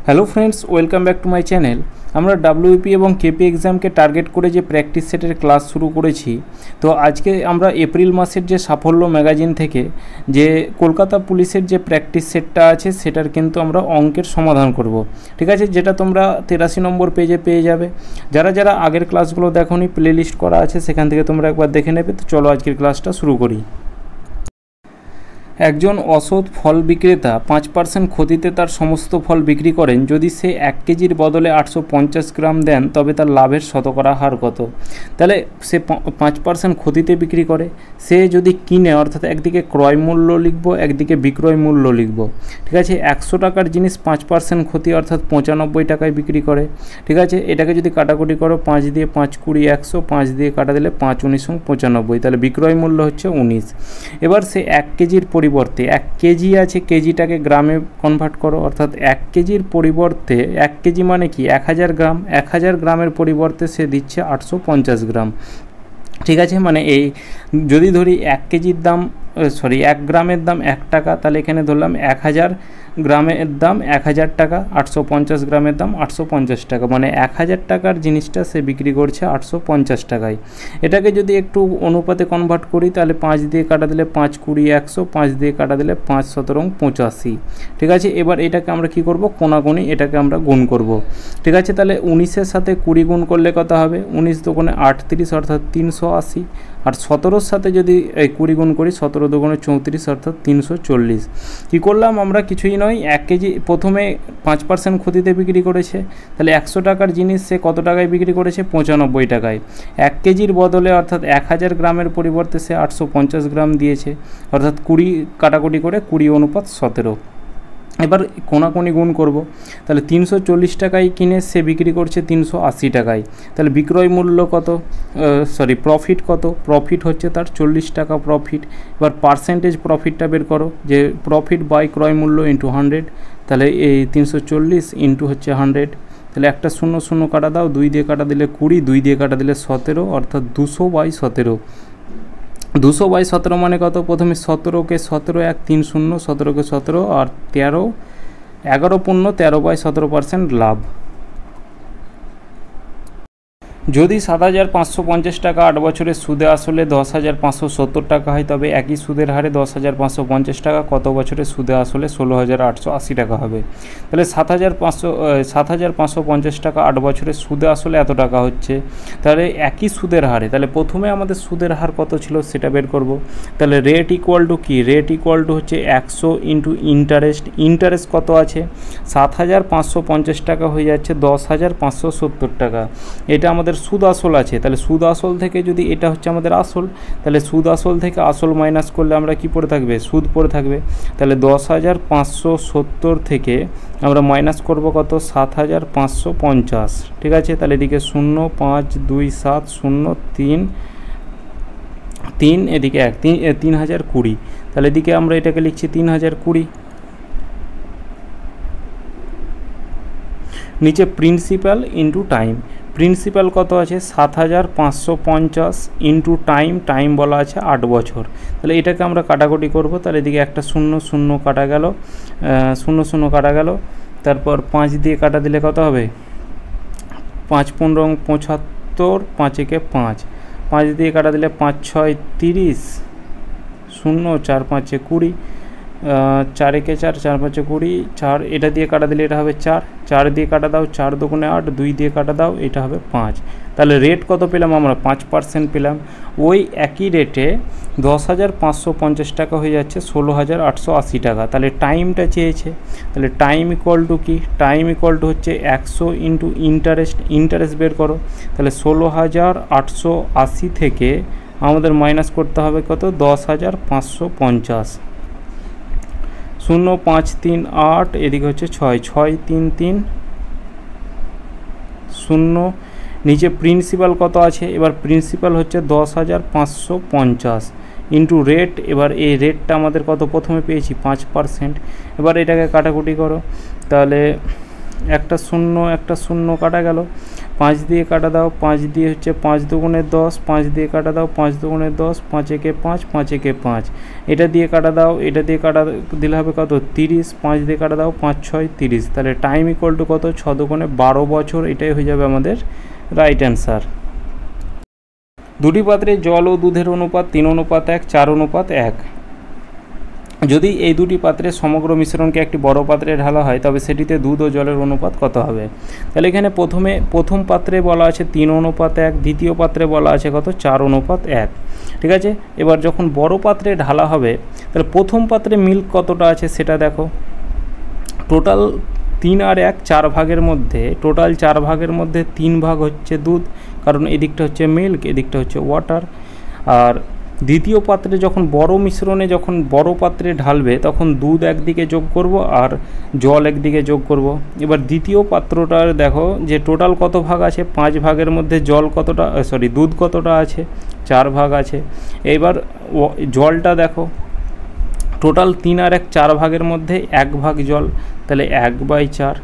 Hello friends, welcome back to my channel. আমরা WP এবং KP এক্সামকে target করে যে প্র্যাকটিস সেটের ক্লাস শুরু করেছি, তো আজকে আমরা এপ্রিল মাসের যে সাফল্য ম্যাগাজিন থেকে যে কলকাতা পুলিশের যে প্র্যাকটিস সেটটা আছে সেটার কিন্তু আমরা অঙ্কের সমাধান করব। ঠিক আছে, যেটা তোমরা 83 নম্বর পেজে পেয়ে যাবে। যারা যারা আগের ক্লাসগুলো দেখোনি, প্লে লিস্ট করা আছে, সেখান থেকে তোমরা একবার দেখে নেবে। তো চলো আজকের ক্লাসটা শুরু করি। একজন অসৎ ফল বিক্রেতা 5% ক্ষতিতে তার সমস্ত ফল বিক্রি করেন। যদি সে 1 কেজির বদলে 850 গ্রাম দেন, তবে তার লাভের শতকরা হার কত? তাহলে সে 5% ক্ষতিতে বিক্রি করে। সে যদি কিনে, অর্থাৎ একদিকে ক্রয় মূল্য লিখব, একদিকে বিক্রয় মূল্য লিখব। ঠিক আছে, 100 টাকার জিনিস 5% ক্ষতি, অর্থাৎ 95 টাকায় বিক্রি করে। ঠিক আছে, এটাকে যদি কাটাকুটি করো, 5 দিয়ে 5 20 100, 5 দিয়ে কাটা দিলে 5 19 95, তাহলে বিক্রয় মূল্য হচ্ছে 19। এবার সে 1 কেজির পরিবর্তে 1 কেজি আছে, কেজিটাকে গ্রামে কনভার্ট করো, অর্থাৎ 1 কেজির পরিবর্তে 1 কেজি মানে কি 1000 গ্রাম, 1000 গ্রামের পরিবর্তে সে দিচ্ছে 850 গ্রাম। ঠিক আছে, মানে এই যদি ধরি 1 কেজির দাম 1 গ্রামের দাম 1 টাকা, তাহলে এখানে ধরলাম 1000 গ্রামের দাম 1000 টাকা, 850 গ্রামের দাম 850 টাকা, মানে 1000 টাকার জিনিসটা সে বিক্রি করছে 850 টাকায়। এটাকে যদি একটু অনুপাতে কনভার্ট করি, তাহলে 5 দিয়ে কাটা দিলে 5 20 100, 5 দিয়ে কাটা দিলে 5 17 85। ঠিক আছে, এবার এটাকে আমরা কি করব, কোনাকুনি এটাকে আমরা গুণ করব। ঠিক আছে, তাহলে 19-এর সাথে 20 গুণ করলে কত হবে? 19 দুগুণে 38, অর্থাৎ 380। আর 17-র সাথে যদি 20 গুণ করি, 17 দুগুণে 34, অর্থাৎ 340। কী করলাম আমরা? কিছুই নয়, 1 কেজি প্রথমে 5% ক্ষতিতে বিক্রি করেছে, তাহলে 100 টাকার জিনিস সে কত টাকায় বিক্রি করেছে? 95 টাকায়। 1 কেজির বদলে, অর্থাৎ 1000 গ্রামের পরিবর্তে সে 850 গ্রাম দিয়েছে, অর্থাৎ 20 কাটাকুটি করে 20:17। এবার কোনাকুনি গুণ করব, তাহলে 340 টাকায় কিনে সে বিক্রি করছে 380 টাকায়। তাহলে বিক্রয় মূল্য কত, প্রফিট কত? প্রফিট হচ্ছে তার 40 টাকা প্রফিট। এবার পার্সেন্টেজ প্রফিটটা বের করো, যে প্রফিট বাই ক্রয় মূল্য ইন্টু 100। তাহলে এই 340 ইন্টু হচ্ছে 100, তাহলে একটা 0 0 কাটা দাও, 2 দিয়ে কাটা দিলে 20, 2 দিয়ে কাটা দিলে 17, অর্থাৎ 200/17। 200/17 মানে কত? প্রথমে 17কে 17 1 3 0, 17কে 17 আর 13 11 পূর্ণ 13/17% লাভ। যদি 7550 টাকা 8 বছরের সুদে আসলে 10,570 টাকা হয়, তবে একই সুদের হারে 10,550 টাকা কত বছরের সুদে আসলে 16,880 টাকা হবে? তাহলে 7,550 টাকা 8 বছরের সুদে আসলে এত টাকা হচ্ছে, তাহলে একই সুদের হারে, তাহলে প্রথমে আমাদের সুদের হার কত ছিল সেটা বের করব। তাহলে রেট ইকুয়াল টু কি? রেট ইকুয়াল টু হচ্ছে 100 ইন্টু ইন্টারেস্ট। ইন্টারেস্ট কত আছে? 7,550 টাকা হয়ে যাচ্ছে 10,570 টাকা। এটা আমাদের সুদ আসল আছে, তাহলে সুদ আসল থেকে যদি এটা হচ্ছে আমাদের আসল, তাহলে সুদ আসল থেকে আসল মাইনাস করলে আমরা কি পড়ে থাকবে? সুদ পড়ে থাকবে। তাহলে 10,570 থেকে আমরা মাইনাস করব কত? 7,550। ঠিক আছে, তাহলে এদিকে 0 5 2 7 0 3 3, এদিকে 1 3,020। তাহলে এদিকে আমরা এটাকে লিখছি 3,020। নিচে প্রিন্সিপাল ইন্টু টাইম। প্রিন্সিপাল কত আছে? 7,550 ইন্টু টাইম, টাইম বলা আছে 8 বছর। তাহলে এটাকে আমরা কাটাকুটি করব, তাহলে এদিকে একটা 0 0 কাটা গেল, 0 0 কাটা গেল, তারপর 5 দিয়ে কাটা দিলে কত হবে? 5 15 75, 5 একে 5, 5 দিয়ে কাটা দিলে 5 6 30, 0 4 5 20, 4 একে 4, 4 5 20, 4 এটা দিয়ে কাটা দিলে এটা হবে 4, 4 দিয়ে কাটা দাও, 4 দুগুণে 8, 2 দিয়ে কাটা দাও, এটা হবে 5। তাহলে রেট কত পেলাম আমরা? 5% পেলাম। ওই একই রেটে 10,550 টাকা হয়ে যাচ্ছে 16,880 টাকা। তাহলে টাইমটা চেয়েছে, তাহলে টাইম ইকুয়াল টু কি? টাইম ইকুয়াল টু হচ্ছে 100 ইন্টু ইন্টারেস্ট। ইন্টারেস্ট বের করো, তাহলে 16,880 থেকে আমাদের মাইনাস করতে হবে কত? 10,550। 0 5 3 8, এদিকে হচ্ছে 6 6 3 3 0। নিচে প্রিন্সিপাল কত আছে? এবার প্রিন্সিপাল হচ্ছে 10,550 ইন্টু রেট। এবার এই রেটটা আমাদের কত? প্রথমে পেয়েছি 5%। এবার এটাকে কাটাকুটি করো, তাহলে একটা 0 একটা 0 কাটা গেল, 5 দিয়ে কাটা দাও, 5 দিয়ে হচ্ছে 5 দুগুণে 10, 5 দিয়ে কাটা দাও, 5 দুগুণে 10, 5 একে 5, 5 একে 5, এটা দিয়ে কাটা দাও, এটা দিয়ে কাটা দিলে হবে কত 30, 5 দিয়ে কাটা দাও, 5 6 30, তাহলে টাইম ইকুয়াল টু কত 6 দুগুণে 12 বছর, এটাই হয়ে যাবে আমাদের রাইট অ্যান্সার। দুটি পাত্রে জল ও দুধের অনুপাত 3:1, 4:1। যদি এই দুটি পাত্রের সমগ্র মিশ্রণকে একটি বড় পাত্রে ঢালা হয় তবে সেটিতে দুধ ও জলের অনুপাত কত হবে? তাহলে এখানে প্রথম পাত্রে বলা আছে 3:1, দ্বিতীয় পাত্রে বলা আছে কত 4:1, ঠিক আছে। এবার যখন বড় পাত্রে ঢালা হবে তাহলে প্রথম পাত্রে মিল্ক কতটা আছে সেটা দেখো। টোটাল 3 আর 1 4 ভাগের মধ্যে, টোটাল 4 ভাগের মধ্যে 3 ভাগ হচ্ছে দুধ, কারণ এদিকটা হচ্ছে মিল্ক, এদিকটা হচ্ছে ওয়াটার। আর দ্বিতীয় পাত্রে যখন বড় মিশ্রণে যখন বড় পাত্রে ঢালবে তখন দুধ একদিকে যোগ করব আর জল একদিকে যোগ করব। এবার দ্বিতীয় পাত্রটার দেখো যে টোটাল কত ভাগ আছে, 5 ভাগের মধ্যে জল কতটা, দুধ কতটা আছে, 4 ভাগ আছে। এবার জলটা দেখো টোটাল 3 আর 1 4 ভাগের মধ্যে 1 ভাগ জল, তাহলে 1/4।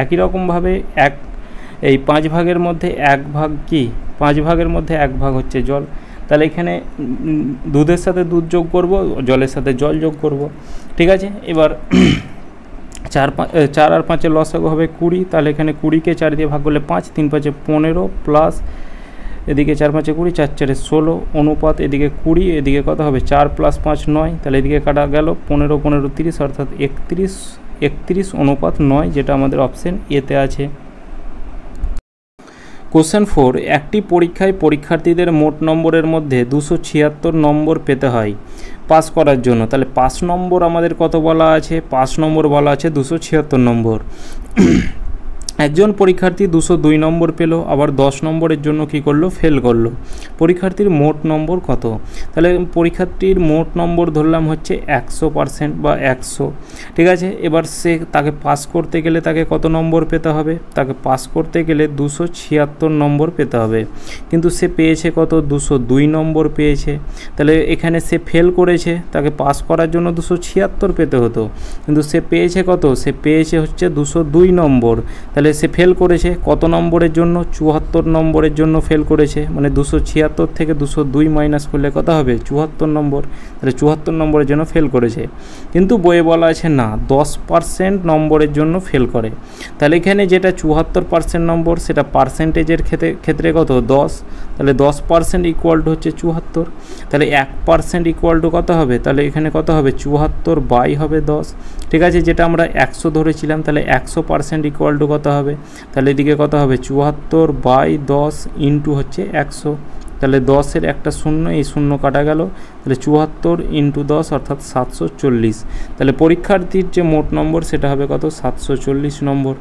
একই রকমভাবে এই 5 ভাগের মধ্যে 1 ভাগ কি, 5 ভাগের মধ্যে 1 ভাগ হচ্ছে জল, তাহলে এখানে দুধের সাথে দুধ যোগ করব, জলের সাথে জল যোগ করব, ঠিক আছে। এবার 4 আর 5-এর লসাগু হবে 20, তাহলে এখানে 20কে 4 দিয়ে ভাগ করলে 5, 3 5 15 প্লাস এদিকে 4 5 20, 4 4 16 অনুপাত এদিকে 20, এদিকে কত হবে 4 + 5 9, তাহলে এদিকে কাটা গেল 15 15 30, অর্থাৎ 31:9, যেটা আমাদের অপশন এতে আছে। কোশ্চেন 4, একটি পরীক্ষায় পরীক্ষার্থীদের মোট নম্বরের মধ্যে 276 নম্বর পেতে হয় পাস করার জন্য, তাহলে 5 নম্বর আমাদের কত বলা আছে, 5 নম্বর বলা আছে 276 নম্বর। একজন পরীক্ষার্থী 202 নম্বর পেল, আবার 10 নম্বরের জন্য কি করলো, ফেল করলো। পরীক্ষার্থীর মোট নম্বর কত? তাহলে পরীক্ষার্থীর মোট নম্বর ধরলাম হচ্ছে 100% বা 100, ঠিক আছে। এবার তাকে পাস করতে গেলে তাকে কত নম্বর পেতে হবে, তাকে পাস করতে গেলে 276 নম্বর পেতে হবে, কিন্তু সে পেয়েছে কত, 202 নম্বর পেয়েছে। তাহলে এখানে সে ফেল করেছে, তাকে পাস করার জন্য 276 পেতে হতো, কিন্তু সে পেয়েছে কত, সে পেয়েছে হচ্ছে 202 নম্বর। তাহলে সে ফেল করেছে কত নম্বরের জন্য, 74 নম্বরের জন্য ফেল করেছে, মানে 276 থেকে 202 মাইনাস করলে কত হবে, 74 নম্বর। তাহলে 74 নম্বরের জন্য ফেল করেছে, কিন্তু বইয়ে বলা আছে না 10% নম্বরের জন্য ফেল করে। তাহলে এখানে যেটা 74% নম্বর সেটা পার্সেন্টেজের ক্ষেত্রে কত, 10, তাহলে 10% ইকুয়াল টু হচ্ছে 74, তাহলে 1% ইকুয়াল টু কত হবে, তাহলে এখানে কত হবে 74 বাই হবে 10, ঠিক আছে। যেটা আমরা 100 ধরেছিলাম, তাহলে 100% ইকুয়াল টু কত হবে, তাহলে এদিকে কত হবে 74 বাই 10 ইন্টু হচ্ছে 100, তাহলে 10-এর একটা শূন্য, এই শূন্য কাটা গেল, তাহলে 74 ইন্টু 10 অর্থাৎ 740। তাহলে পরীক্ষার্থীর যে মোট নম্বর সেটা হবে কত, 740 নম্বর।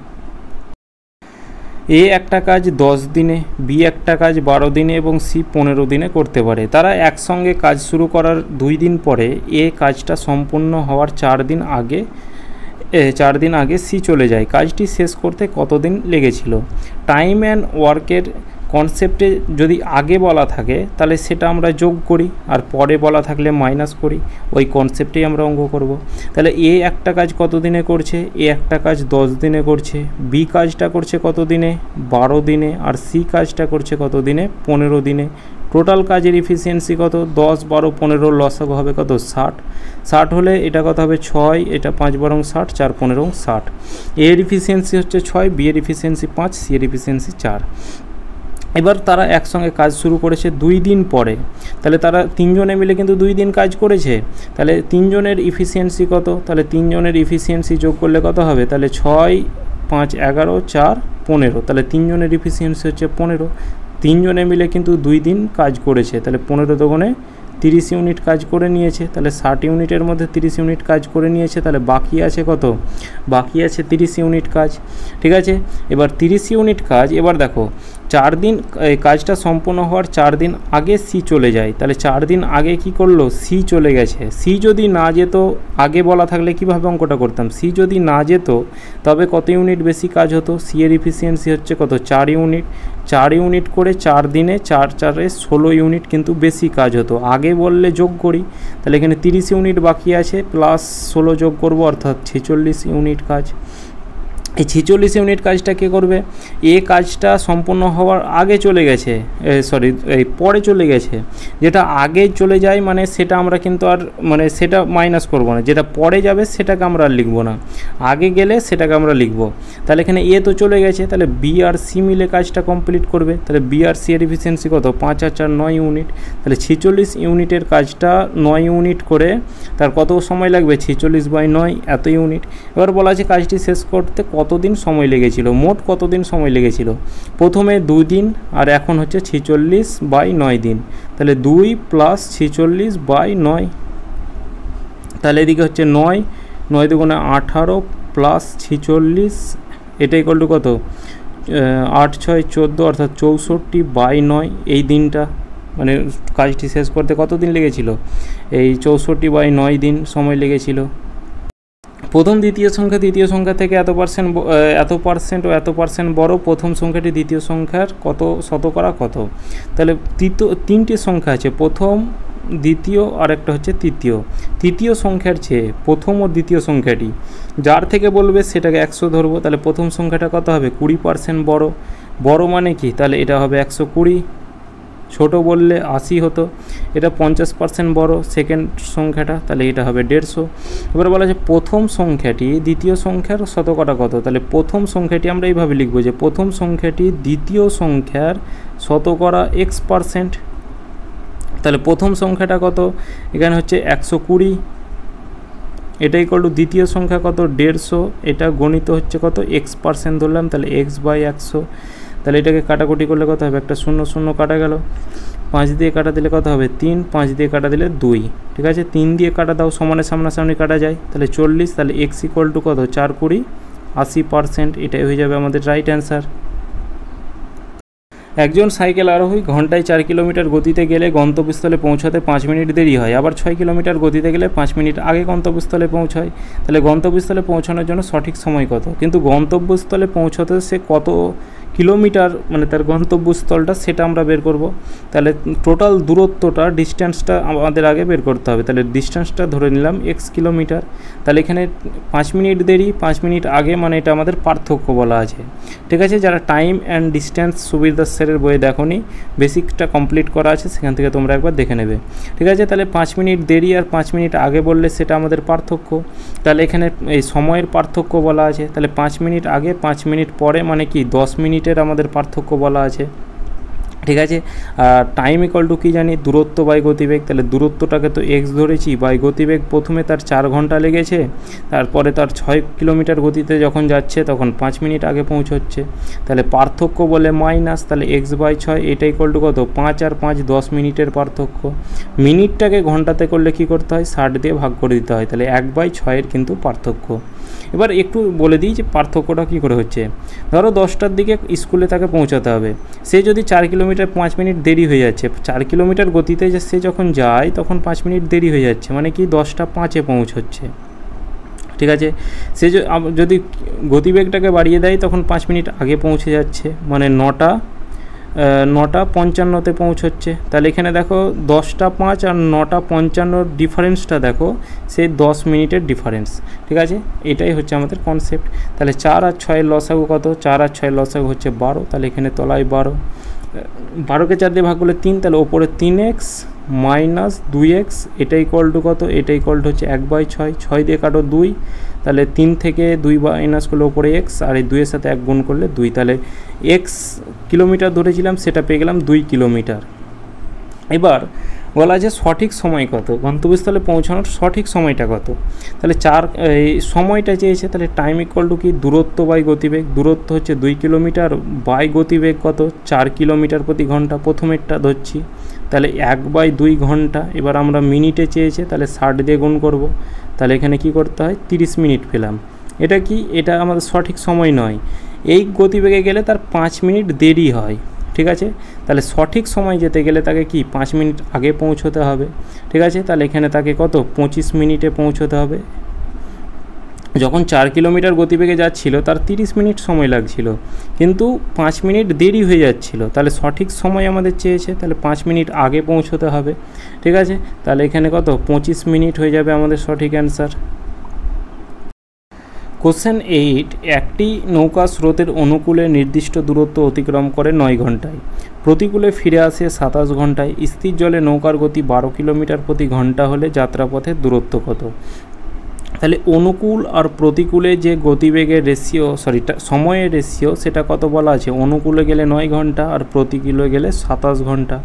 এ একটা কাজ 10 দিনে, বি একটা কাজ 12 দিনে এবং সি 15 দিনে করতে পারে। তারা একসঙ্গে কাজ শুরু করার 2 দিন পরে এ কাজটা সম্পূর্ণ হওয়ার 4 দিন আগে সি চলে যায়। কাজটি শেষ করতে কতদিন লেগেছিল? টাইম অ্যান্ড ওয়ার্কের কনসেপ্টে যদি আগে বলা থাকে তাহলে সেটা আমরা যোগ করি, আর পরে বলা থাকলে মাইনাস করি, ওই কনসেপ্টেই আমরা অঙ্ক করব। তাহলে এ একটা কাজ কত দিনে করছে, এ একটা কাজ 10 দিনে করছে, বি কাজটা করছে কত দিনে, 12 দিনে, আর সি কাজটা করছে কত দিনে, 15 দিনে। টোটাল কাজের ইফিসিয়েন্সি কত, 10 12 15 লসাগু হবে কত, 60 হলে এটা কত হবে 6, এটা 5 12 60, 4 15 60। এর ইফিসিয়েন্সি হচ্ছে 6, বি এর ইফিসিয়েন্সি 5, সি এর ইফিসিয়েন্সি 4। এবার তারা একসঙ্গে কাজ শুরু করেছে 2 দিন পরে, তাহলে তারা 3 জনে মিলে কিন্তু 2 দিন কাজ করেছে, তাহলে 3 জনের ইফিসিয়েন্সি কত, তাহলে 3 জনের ইফিসিয়েন্সি যোগ করলে কত হবে, তাহলে 6 5 11 4 15, তাহলে 3 জনের ইফিসিয়েন্সি হচ্ছে 15। 3 জনে মিলে কিন্তু 2 দিন কাজ করেছে, তাহলে 15 দুগুণে 30 ইউনিট কাজ করে নিয়েছে, তাহলে 60 ইউনিটের মধ্যে 30 ইউনিট কাজ করে নিয়েছে, তাহলে বাকি আছে কত, বাকি আছে 30 ইউনিট কাজ, ঠিক আছে। এবার 30 ইউনিট কাজ, এবার দেখো 4 দিন কাজটা সম্পূর্ণ হওয়ার 4 দিন আগে সি চলে যায়, তাহলে 4 দিন আগে কি করলো, সি চলে গেছে। সি যদি না যেত, আগে বলা থাকলে কিভাবে অঙ্কটা করতাম, সি যদি না যেত তবে কত ইউনিট বেশি কাজ হতো, সি এর ইফিসিয়েন্সি হচ্ছে কত, 4 ইউনিট। 4 ইউনিট করে 4 দিনে 4 4 16 ইউনিট কিন্তু বেশি কাজ হতো। আগে বললে যোগ করি, তাহলে এখানে 30 ইউনিট বাকি আছে, প্লাস 16 যোগ করব অর্থাৎ 46 ইউনিট কাজ। এই 46 ইউনিট কাজটা কে করবে? এ কাজটা সম্পূর্ণ হওয়ার আগে চলে গেছে, এই পরে চলে গেছে। যেটা আগে চলে যায় মানে সেটা আমরা কিন্তু আর মানে সেটা মাইনাস করব না, যেটা পরে যাবে সেটাকে আমরা আর লিখব না, আগে গেলে সেটাকে আমরা লিখব। তাহলে এখানে এ তো চলে গেছে, তাহলে বি আর সি মিলে কাজটা কমপ্লিট করবে। তাহলে বি আর সি এর এফিসিয়েন্সি কত? 5 আর 4 9 ইউনিট। তাহলে 46 ইউনিটের কাজটা 9 ইউনিট করে তার কত সময় লাগবে? 46/9 এত ইউনিট। এবার বলা আছে কাজটি শেষ করতে কতদিন সময় লেগেছিল, মোট কতদিন সময় লেগেছিল। প্রথমে 2 দিন আর এখন হচ্ছে 46/9 দিন। তাহলে 2 + 46/9, তাহলে এদিকে হচ্ছে 9 9 দুগুণে 18 + 46, এটা ইকুয়াল টু কত? 8 6 14, অর্থাৎ 64/9 এই দিনটা, মানে কাজটি শেষ করতে কত দিন লেগেছিল? এই 64/9 দিন সময় লেগেছিল। প্রথম দ্বিতীয় সংখ্যা থেকে এত পার্সেন্ট বড় প্রথম সংখ্যাটি দ্বিতীয় সংখ্যার কত শতকরা কত। তাহলে তিনটি সংখ্যা আছে, প্রথম, দ্বিতীয় আর একটা হচ্ছে তৃতীয় সংখ্যার চেয়ে প্রথম ও দ্বিতীয় সংখ্যাটি যার থেকে বলবে সেটাকে 100 ধরবো। তাহলে প্রথম সংখ্যাটা কত হবে? 20% বড় মানে কি? তাহলে এটা হবে 120, ছোট বললে 80 হতো, এটা 50% বড় সেকেন্ড সংখ্যাটা, তাহলে এটা হবে 150। এবার বলা আছে প্রথম সংখ্যাটি দ্বিতীয় সংখ্যার শতকরা কত। তাহলে প্রথম সংখ্যাটি আমরা এইভাবে লিখব যে প্রথম সংখ্যাটি দ্বিতীয় সংখ্যার শতকরা x%। তাহলে প্রথম সংখ্যাটা কত? এখানে হচ্ছে 120, এটা ইকুয়াল টু দ্বিতীয় সংখ্যা কত? 150, এটা গণিত হচ্ছে কত? x% ধরলাম, তাহলে x/100। তাহলে এটাকে কাটাকুটি করলে কত হবে? একটা 0 0 কাটা গেল, 5 দিয়ে কাটা দিলে কত হবে? 3, 5 দিয়ে কাটা দিলে 2, ঠিক আছে। 3 দিয়ে কাটা দাও, সমানে সামনাসামনি কাটা যায়, তাহলে 40। তাহলে x ইকুয়াল টু কত? 4 20 80%, এটাই হয়ে যাবে আমাদের রাইট অ্যান্সার। একজন সাইকেল আরোহী ঘন্টায় 4 কিলোমিটার গতিতে গেলে গন্তব্যস্থলে পৌঁছাতে 5 মিনিট দেরি হয়, আবার 6 কিলোমিটার গতিতে গেলে 5 মিনিট আগে গন্তব্যস্থলে পৌঁছায়। তাহলে গন্তব্যস্থলে পৌঁছানোর জন্য সঠিক সময় কত? কিন্তু গন্তব্যস্থলে পৌঁছাতে সে কত কিলোমিটার, মানে তার গন্তব্যস্থলটা সেটা আমরা বের করব। তাহলে টোটাল দূরত্বটা, ডিস্ট্যান্সটা আমাদের আগে বের করতে হবে। তাহলে ডিস্ট্যান্সটা ধরে নিলাম x কিলোমিটার। তাহলে এখানে 5 মিনিট দেরি, 5 মিনিট আগে, মানে এটা আমাদের পার্থক্য বলা আছে, ঠিক আছে। যারা টাইম অ্যান্ড ডিস্ট্যান্স সুবিধা স্যারের বইয়ে দেখোনি, বেসিকটা কমপ্লিট করা আছে, সেখান থেকে তোমরা একবার দেখে নেবে, ঠিক আছে। তাহলে 5 মিনিট দেরি আর 5 মিনিট আগে বললে সেটা আমাদের পার্থক্য। তাহলে এখানে এই সময়ের পার্থক্য বলা আছে, তাহলে 5 মিনিট আগে 5 মিনিট পরে মানে কি 10 মিনিটের আমাদের পার্থক্য বলা আছে, ঠিক আছে। আর টাইম ইকুয়াল টু কী জানি? দূরত্ব বাই গতিবেগ। তাহলে দূরত্বটাকে তো x ধরেছি, বাই গতিবেগ প্রথমে তার 4 ঘন্টা লেগেছে, তারপরে তার 6 কিলোমিটার গতিতে যখন যাচ্ছে তখন 5 মিনিট আগে পৌঁছচ্ছে। তাহলে পার্থক্য বলে মাইনাস, তাহলে x/6, এটা ইকুয়াল টু কত? 5 আর 5 10 মিনিটের পার্থক্য। মিনিটটাকে ঘন্টাতে করলে কি করতে হয়? 60 দিয়ে ভাগ করে দিতে হয়, তাহলে 1/6 কিন্তু পার্থক্য। এবার একটু বলে দিই যে পার্থক্যটা কী করে হচ্ছে। ধরো 10টার দিকে স্কুলে তাকে পৌঁছাতে হবে, সে যদি 4 কিলোমিটার 5 মিনিট দেরি হয়ে যাচ্ছে, 4 কিলোমিটার গতিতে সে যখন যায় তখন 5 মিনিট দেরি হয়ে যাচ্ছে, মানে কি 10টা 5-এ পৌঁছচ্ছে, ঠিক আছে। সে যদি গতিবেগটাকে বাড়িয়ে দেয় তখন 5 মিনিট আগে পৌঁছে যাচ্ছে, মানে 9:55-তে পৌঁছচ্ছে। তাহলে এখানে দেখো 10টা 5 আর 9:55 ডিফারেন্সটা দেখো, সেই 10 মিনিটের ডিফারেন্স, ঠিক আছে। এটাই হচ্ছে আমাদের কনসেপ্ট। তাহলে 4 আর 6 লসাগু কত? 4 আর 6 লসাগু হচ্ছে 12, তাহলে এখানে তলায় 12, 12কে 4 দিয়ে ভাগ করলে 3, তাহলে ওপরে 3x মাইনাস 2x, এটা ইকুয়াল টু কত? এটা ইকুয়াল টু হচ্ছে 1/6, 6 দিয়ে কাটো 2, তাহলে 3 থেকে 2 মাইনাস করলে ওপরে x, আর এই 2-এর সাথে 1 গুণ করলে 2, তাহলে x কিলোমিটার ধরেছিলাম সেটা পেয়ে গেলাম 2 কিলোমিটার। এবার বলা যে সঠিক সময় কত, গন্তব্যস্থলে পৌঁছানোর সঠিক সময়টা কত। তাহলে এই সময়টা চেয়েছে, তাহলে টাইম ইকুয়াল টু কি? দূরত্ব বাই গতিবেগ। দূরত্ব হচ্ছে 2 কিলোমিটার বাই গতিবেগ কত? 4 কিলোমিটার প্রতি ঘন্টা, প্রথমেরটা ধরছি, তাহলে 1/2 ঘন্টা। এবার আমরা মিনিটে চেয়েছে, তাহলে 60 দিয়ে গুণ করব, তাহলে এখানে কি করতে হয়? 30 মিনিট পেলাম। এটা কি? এটা আমাদের সঠিক সময় নয়, এই গতিবেগে গেলে তার 5 মিনিট দেরি হয়, ঠিক আছে। তাহলে সঠিক সময় যেতে গেলে তাকে কি 5 মিনিট আগে পৌঁছতে হবে, ঠিক আছে। তাহলে এখানে তাকে কত? 25 মিনিটে পৌঁছতে হবে। যখন 4 কিলোমিটার গতিবেগে যাচ্ছিল তার 30 মিনিট সময় লাগছিল, কিন্তু 5 মিনিট দেরি হয়ে যাচ্ছিল, তাহলে সঠিক সময় আমাদের চেয়েছে, তাহলে 5 মিনিট আগে পৌঁছতে হবে, ঠিক আছে। তাহলে এখানে কত? 25 মিনিট হয়ে যাবে আমাদের সঠিক অ্যান্সার। কোশ্চেন 8, একটি নৌকা স্রোতের অনুকূলে নির্দিষ্ট দূরত্ব অতিক্রম করে 9 ঘন্টায়, প্রতিকূলে ফিরে আসে 27 ঘন্টায়, স্থির জলে নৌকার গতি 12 কিলোমিটার প্রতি ঘন্টা হলে যাত্রাপথের দূরত্ব কত? তাহলে অনুকূল আর প্রতিকূলে যে গতিবেগের রেশিও সময়ের রেশিও সেটা কত বলা আছে? অনুকূলে গেলে 9 ঘন্টা আর প্রতিকূলে গেলে 27 ঘন্টা।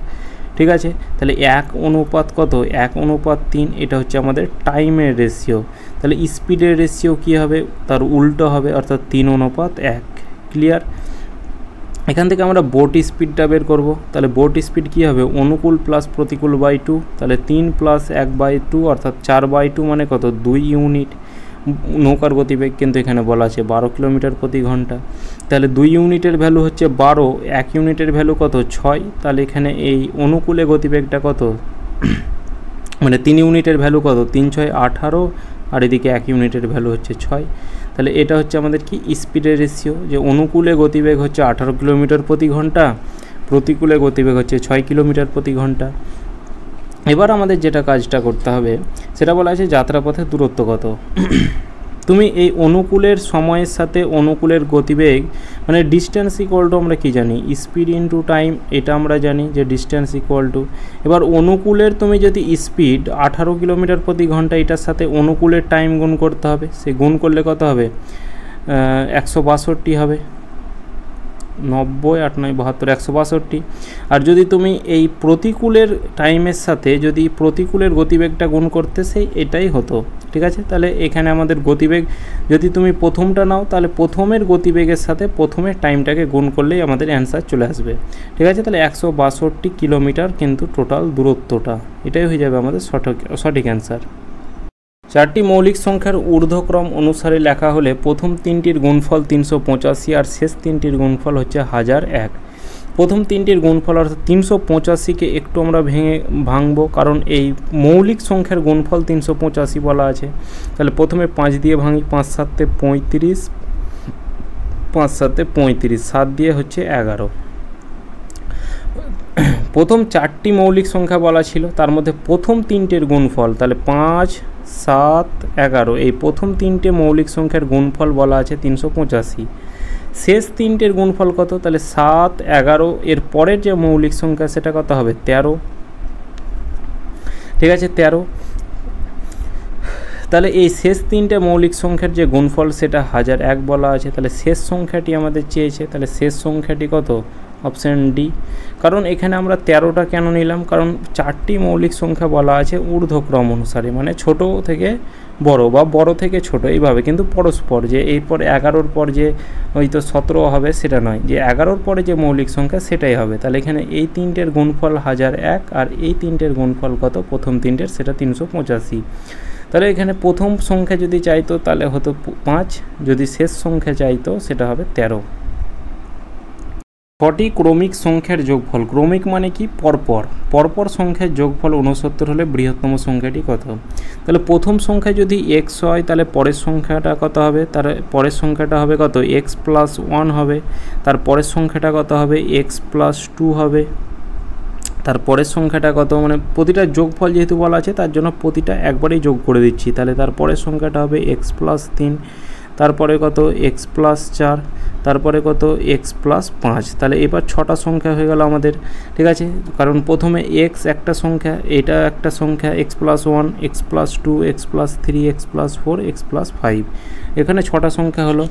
ঠিক আছে, তাহলে 1 অনুপাত কত? 1 অনুপাত 3, এটা হচ্ছে আমাদের টাইমের রেশিও। তাহলে স্পিডের রেশিও কী হবে? তার উল্টো হবে, অর্থাৎ 3 অনুপাত 1। ক্লিয়ার? এখান থেকে আমরা বোট স্পিডটা বের করব। তাহলে বোট স্পিড কী হবে? অনুকূল প্লাস প্রতিকূল বাই 2, তাহলে 3 প্লাস 1/2 অর্থাৎ 4/2 মানে কত? 2 ইউনিট। নৌকার গতিবেগ কিন্তু এখানে বলা আছে 12 কিলোমিটার প্রতি ঘন্টা। তাহলে 2 ইউনিটের ভ্যালু হচ্ছে 12, 1 ইউনিটের ভ্যালু কত? 6। তাহলে এখানে এই অনুকূলে গতিবেগটা কত? মানে 3 ইউনিটের ভ্যালু কত? 3 6 18, আর এদিকে 1 ইউনিটের ভ্যালু হচ্ছে 6। তাহলে এটা হচ্ছে আমাদের কি স্পিডের রেশিও, যে অনুকূলে গতিবেগ হচ্ছে 18 কিলোমিটার প্রতি ঘন্টা, প্রতিকূলে গতিবেগ হচ্ছে 6 কিলোমিটার প্রতি ঘন্টা। এবার আমাদের যেটা কাজটা করতে হবে সেটা বলা আছে যাত্রাপথের দূরত্ব কত। তুমি এই অনুকূলের সময়ের সাথে অনুকূলের গতিবেগ মানে ডিস্টেন্স ইকুয়াল টু আমরা কি জানি? স্পিড ইনটু টাইম, এটা আমরা জানি যে ডিস্টেন্স ইকুয়াল টু। এবার অনুকূলের তুমি যদি স্পিড 18 কিলোমিটার প্রতি ঘন্টা, এটার সাথে অনুকূলের টাইম গুণ করতে হবে। সে গুণ করলে কত হবে? 162 হবে। 90 8 9 72, 162। আর যদি তুমি এই প্রতিকূলের টাইমের সাথে যদি প্রতিকূলের গতিবেগটা গুণ করতে, সেই এটাই হতো। ঠিক আছে, তাহলে এখানে আমাদের গতিবেগ যদি তুমি প্রথমটা নাও, তাহলে প্রথমের গতিবেগের সাথে প্রথমের টাইমটাকে গুণ করলেই আমাদের অ্যান্সার চলে আসবে। ঠিক আছে, তাহলে 162 কিলোমিটার কিন্তু টোটাল দূরত্বটা, এটাই হয়ে যাবে আমাদের সঠিক অ্যান্সার। 4টি মৌলিক সংখ্যার ঊর্ধ্বক্রম অনুসারে লেখা হলে প্রথম 3টির গুণফল 385 আর শেষ 3টির গুণফল হচ্ছে 1001। প্রথম 3টির গুণফল অর্থাৎ 385কে একটু আমরা ভাঙবো, কারণ এই মৌলিক সংখ্যার গুণফল 385 বলা আছে। তাহলে প্রথমে 5 দিয়ে ভাঙি, 5 7 35, 5 7 35, 7 দিয়ে হচ্ছে 11। প্রথম 4টি মৌলিক সংখ্যা বলা ছিল, তার মধ্যে প্রথম 3টের গুণফল, তাহলে 5 7 11, এই প্রথম 3টে মৌলিক সংখ্যার গুণফল বলা আছে 385। শেষ 3টের গুণফল কত? তাহলে 7 11, এর পরের যে মৌলিক সংখ্যা সেটা কত হবে? 13। ঠিক আছে, 13। তাহলে এই শেষ 3টে মৌলিক সংখ্যার যে গুণফল সেটা 1001 বলা আছে। তাহলে শেষ সংখ্যাটি আমাদের চেয়েছে, তাহলে শেষ সংখ্যাটি কত? Option D. কারণ এখানে আমরা 13টা কেন নিলাম? কারণ 4টি মৌলিক সংখ্যা বলা আছে ঊর্ধ্বক্রম অনুসারে, মানে ছোট থেকে বড় বা বড় থেকে ছোট এইভাবে, কিন্তু পরস্পর, যে এরপর 11-র পর যে হয়তো 17 হবে সেটা নয়, যে 11-র পরে যে মৌলিক সংখ্যা সেটাই হবে। তাহলে এখানে এই 3টের গুণফল 1001 আর এই 3টের গুণফল কত? প্রথম 3টের সেটা 385। তাহলে এখানে প্রথম সংখ্যা যদি চাইতো তাহলে হতো 5, যদি শেষ সংখ্যা চাইতো সেটা হবে 13। 6টি ক্রমিক সংখ্যার যোগফল, ক্রমিক মানে কি? পরপর সংখ্যার যোগফল 69 হলে বৃহত্তম সংখ্যাটি কত? তাহলে প্রথম সংখ্যা যদি x হয় তাহলে পরের সংখ্যাটা কত হবে? তার পরের সংখ্যাটা হবে কত? x + 1 হবে। তার পরের সংখ্যাটা কত হবে? x + 2 হবে। তার পরের সংখ্যাটা কত? মানে প্রতিটা যোগফল যেহেতু বলা আছে তার জন্য প্রতিটা একবারেই যোগ করে দিচ্ছি। তাহলে তার পরের সংখ্যাটা হবে x + 3, তারপরে কত? x + 4, তারপরে কত? x + 5। তাহলে এবার 6টা সংখ্যা হয়ে গেল আমাদের। ঠিক আছে, কারণ প্রথমে x একটা সংখ্যা, এটা একটা সংখ্যা, x + 1, x + 2, x + 3, x + 4, x + 5, এখানে 6টা সংখ্যা হলো।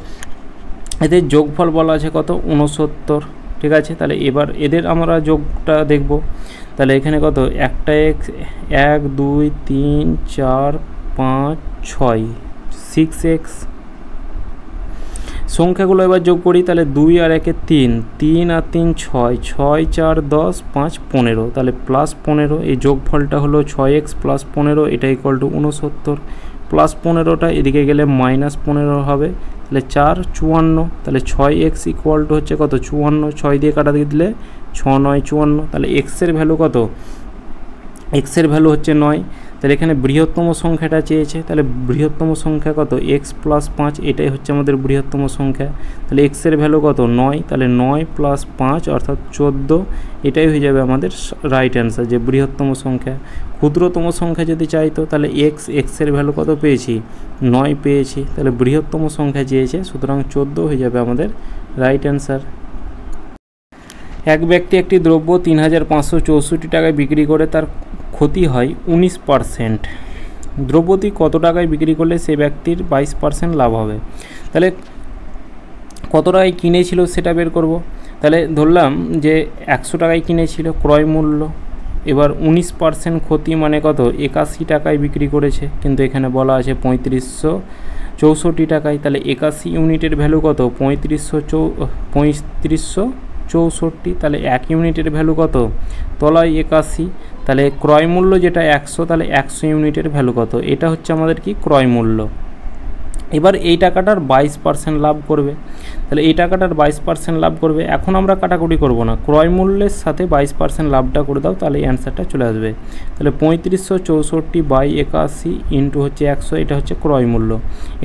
এদের যোগফল বলা আছে কত? 69। ঠিক আছে, তাহলে এবার এদের আমরা যোগটা দেখব। তাহলে এখানে কত? একটা x, 1 2 3 4 5 6, 6x। সংখ্যাগুলো এবার যোগ করি, তাহলে 2 আর 1 3, 3 আর 3 6, 6 4 10, 5 15, তাহলে +15। এই যোগফলটা হলো 6x + 15, এটা = 69। +15টা এদিকে গেলে -15 হবে, তাহলে 4 54। তাহলে 6x = হচ্ছে কত? 54। 6 দিয়ে কাটা দিয়ে দিলে 6 9 54। তাহলে x এর ভ্যালু কত? x এর ভ্যালু হচ্ছে 9। তাহলে এখানে বৃহত্তম সংখ্যাটা চেয়েছে, তাহলে বৃহত্তম সংখ্যা কত x + 5, এটাই হচ্ছে আমাদের বৃহত্তম সংখ্যা। তাহলে x এর ভ্যালু কত 9, তাহলে 9 + 5 অর্থাৎ 14, এটাই হয়ে যাবে আমাদের রাইট অ্যান্সার যে বৃহত্তম সংখ্যা। ক্ষুদ্রতম সংখ্যা যদি চাইতো তাহলে x এর ভ্যালু কত পেয়েছি 9 পেয়েছি, তাহলে বৃহত্তম সংখ্যা চেয়েছে, সুতরাং 14 হয়ে যাবে আমাদের রাইট অ্যান্সার। এক ব্যক্তি একটি দ্রব্য 3564 টাকায় বিক্রি করে তার ক্ষতি হয় 19%। দ্রব্যটি কত টাকায় বিক্রি করলে সে ব্যক্তির 22% লাভ হবে। তাহলে কত টাকায় কিনেছিল সেটা বের করব। তাহলে ধরলাম যে 100 টাকায় কিনেছিল ক্রয় মূল্য, এবার 19% ক্ষতি মানে কত 81 টাকায় বিক্রি করেছে, কিন্তু এখানে বলা আছে 3564 টাকায়। তাহলে 81 ইউনিটের ভ্যালু কত 3564, তাহলে 1 ইউনিটের ভ্যালু কত তলায় 81, তাহলে ক্রয় মূল্য যেটা 100, তাহলে 100 ইউনিটের ভ্যালু কত, এটা হচ্ছে আমাদের কি ক্রয় মূল্য। এবার এই টাকাটার 22% লাভ করবে, তাহলে এই টাকাটার 22% লাভ করবে। এখন আমরা কাটাকুটি করব না, ক্রয় মূল্যের সাথে 22% লাভটা করে দাও, তাহলে অ্যান্সারটা চলে আসবে। তাহলে 3564/81 ইন্টু হচ্ছে 100, এটা হচ্ছে ক্রয় মূল্য।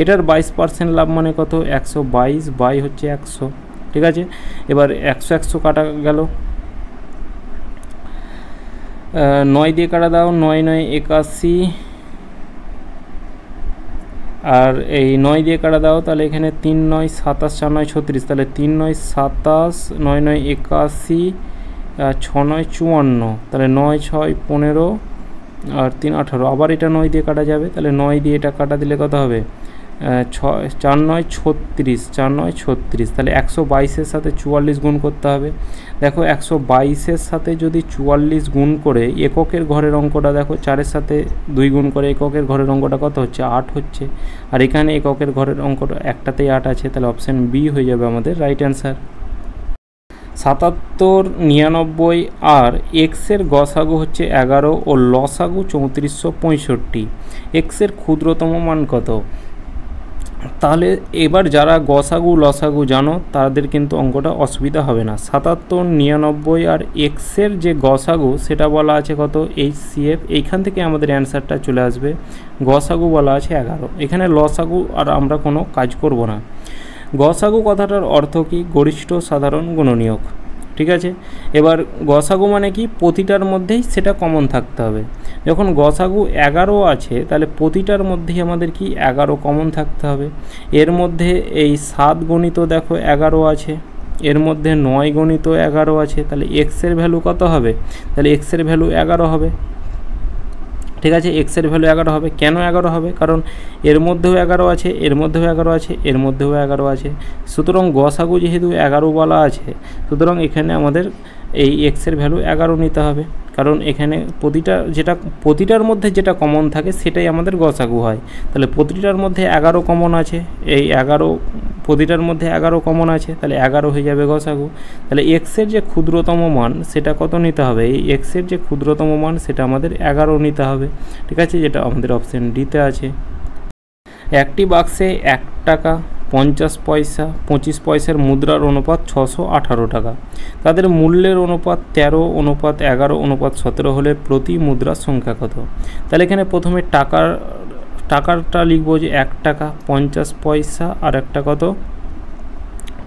এটার 22% লাভ মানে কত 122 বাই হচ্ছে 100, ঠিক আছে। এবার 100 কাটা গেল, 9 দিয়ে কাটা দাও, 9 9 81, আর এই 9 দিয়ে কাটা দাও, তাহলে এখানে 3 9 27, 4 9 36, তাহলে 3 9 27, 9 9 81, 6 9 54, তাহলে 9 6 15 আর 3 18, আবার এটা 9 দিয়ে কাটা যাবে, তাহলে 9 দিয়ে এটা কাটা দিলে কত হবে 4 9 36, 4 9 36, তাহলে 122-এর সাথে 44 গুণ করতে হবে। দেখো 122-এর সাথে যদি 44 গুণ করে এককের ঘরের অঙ্কটা দেখো, 4-এর সাথে 2 গুণ করে এককের ঘরের অঙ্কটা কত হচ্ছে 8 হচ্ছে, আর এখানে এককের ঘরের অঙ্কটা একটাতেই 8 আছে, তাহলে অপশান বি হয়ে যাবে আমাদের রাইট অ্যান্সার। 77 99 আর এক্সের গসাগু হচ্ছে 11 ও লসাগু 3465, এক্সের ক্ষুদ্রতম মান কত। তাহলে এবার যারা গসাগু লসাগু জানো তাদের কিন্তু অঙ্কটা অসুবিধা হবে না। 77 99 আর এক্সের যে গসাগু সেটা বলা আছে কত HCF, এইখান থেকে আমাদের অ্যান্সারটা চলে আসবে। গসাগু বলা আছে 11, এখানে লসাগু আর আমরা কোনো কাজ করব না। গসাগু কথাটার অর্থ কি গরিষ্ঠ সাধারণ গুণনীয়ক, ঠিক আছে। এবার গসাগু মানে কি প্রতিটার মধ্যেই সেটা কমন থাকতে হবে। যখন গসাগু 11 আছে তাহলে প্রতিটার মধ্যেই আমাদের কি 11 কমন থাকতে হবে। এর মধ্যে এই 7 গণিত দেখো 11 আছে, এর মধ্যে 9 গণিত 11 আছে, তাহলে এক্সের ভ্যালু কত হবে, তাহলে এক্সের ভ্যালু 11 হবে, ঠিক আছে। এক্সের ভ্যালু 11 হবে, কেন 11 হবে, কারণ এর মধ্যেও 11 আছে, এর মধ্যেও 11 আছে, এর মধ্যেও 11 আছে, সুতরাং গসাগু যেহেতু 11 বলা আছে, সুতরাং এখানে আমাদের এই এক্সের ভ্যালু 11 নিতে হবে, কারণ এখানে প্রতিটার মধ্যে যেটা কমন থাকে সেটাই আমাদের গসাগু হয়। তাহলে প্রতিটার মধ্যে 11 কমন আছে, এই 11 প্রতিটার মধ্যে 11 কমন আছে, তাহলে 11 হয়ে যাবে গসাগু। তাহলে এক্সের যে ক্ষুদ্রতম মান সেটা কত নিতে হবে, এই এক্সের যে ক্ষুদ্রতম মান সেটা আমাদের 11 নিতে হবে, ঠিক আছে, যেটা আমাদের অপশান ডিতে আছে। একটি বাক্সে 1 টাকা 50 পয়সা 25 পয়সার মুদ্রার অনুপাত 618 টাকা, তাদের মূল্যের অনুপাত 13:11:17 হলে প্রতি মুদ্রার সংখ্যা কত। তাহলে এখানে প্রথমে টাকাটা লিখবো যে 1 টাকা 50 পয়সা আর একটা কত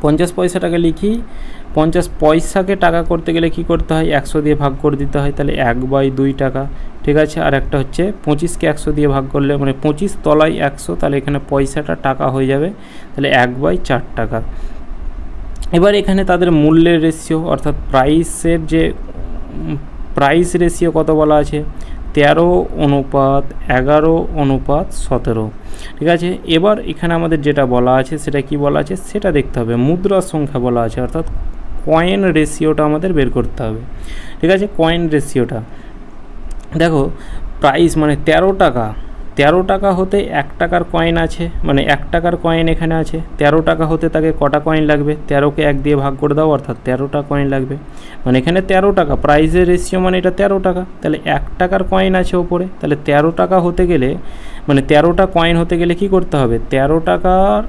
50 পয়সাটাকে লিখি। 50 পয়সাকে টাকা করতে গেলে কি করতে হয় 100 দিয়ে ভাগ করে দিতে হয়, তাহলে 1/2 টাকা, ঠিক আছে। আর একটা হচ্ছে 25কে 100 দিয়ে ভাগ করলে মানে 25 তলায় 100, তাহলে এখানে পয়সাটা টাকা হয়ে যাবে, তাহলে 1/4 টাকা। এবার এখানে তাদের মূল্যের রেশিও অর্থাৎ প্রাইস রেশিও কত বলা আছে 13:11:17, ঠিক আছে। এবার এখানে আমাদের যেটা বলা আছে সেটা কি বলা আছে সেটা দেখতে হবে, মুদ্রার সংখ্যা বলা আছে অর্থাৎ কয়েন রেশিওটা আমাদের বের করতে হবে, ঠিক আছে। কয়েন রেশিওটা দেখো, প্রাইস মানে 13 টাকা হতে 1 টাকার কয়েন আছে, মানে 1 টাকার কয়েন এখানে আছে। 13 টাকা হতে তাকে কটা কয়েন লাগবে, 13কে 1 দিয়ে ভাগ করে দাও অর্থাৎ 13টা কয়েন লাগবে, মানে এখানে 13 টাকা প্রাইসের রেশিও মানে এটা 13 টাকা, তাহলে 1 টাকার কয়েন আছে ওপরে, তাহলে 13 টাকা হতে গেলে মানে 13টা কয়েন হতে গেলে কি করতে হবে, 13 টাকার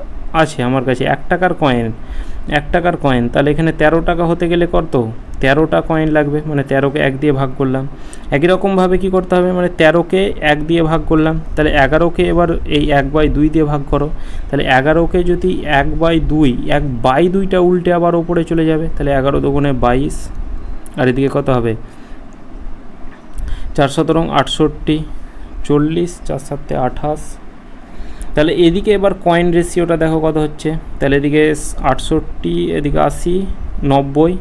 আছে আমার কাছে 1 টাকার কয়েন, 1 টাকার কয়েন, তাহলে এখানে 13 টাকা হতে গেলে কত 13টা কয়েন লাগবে, মানে 13কে 1 দিয়ে ভাগ করলাম। একই রকমভাবে কী করতে হবে, মানে 13কে 1 দিয়ে ভাগ করলাম, তাহলে 11কে এবার এই 1/2 দিয়ে ভাগ করো, তাহলে 11কে যদি 1/2, 1/2টা উল্টে আবার ওপরে চলে যাবে, তাহলে 11 দুগুণে 22, আর এদিকে কত হবে 4 17 68, 40, 4 7 28। তাহলে এদিকে এবার কয়েন রেশিওটা দেখো কত হচ্ছে, তাহলে এদিকে 68, এদিকে 80, 90,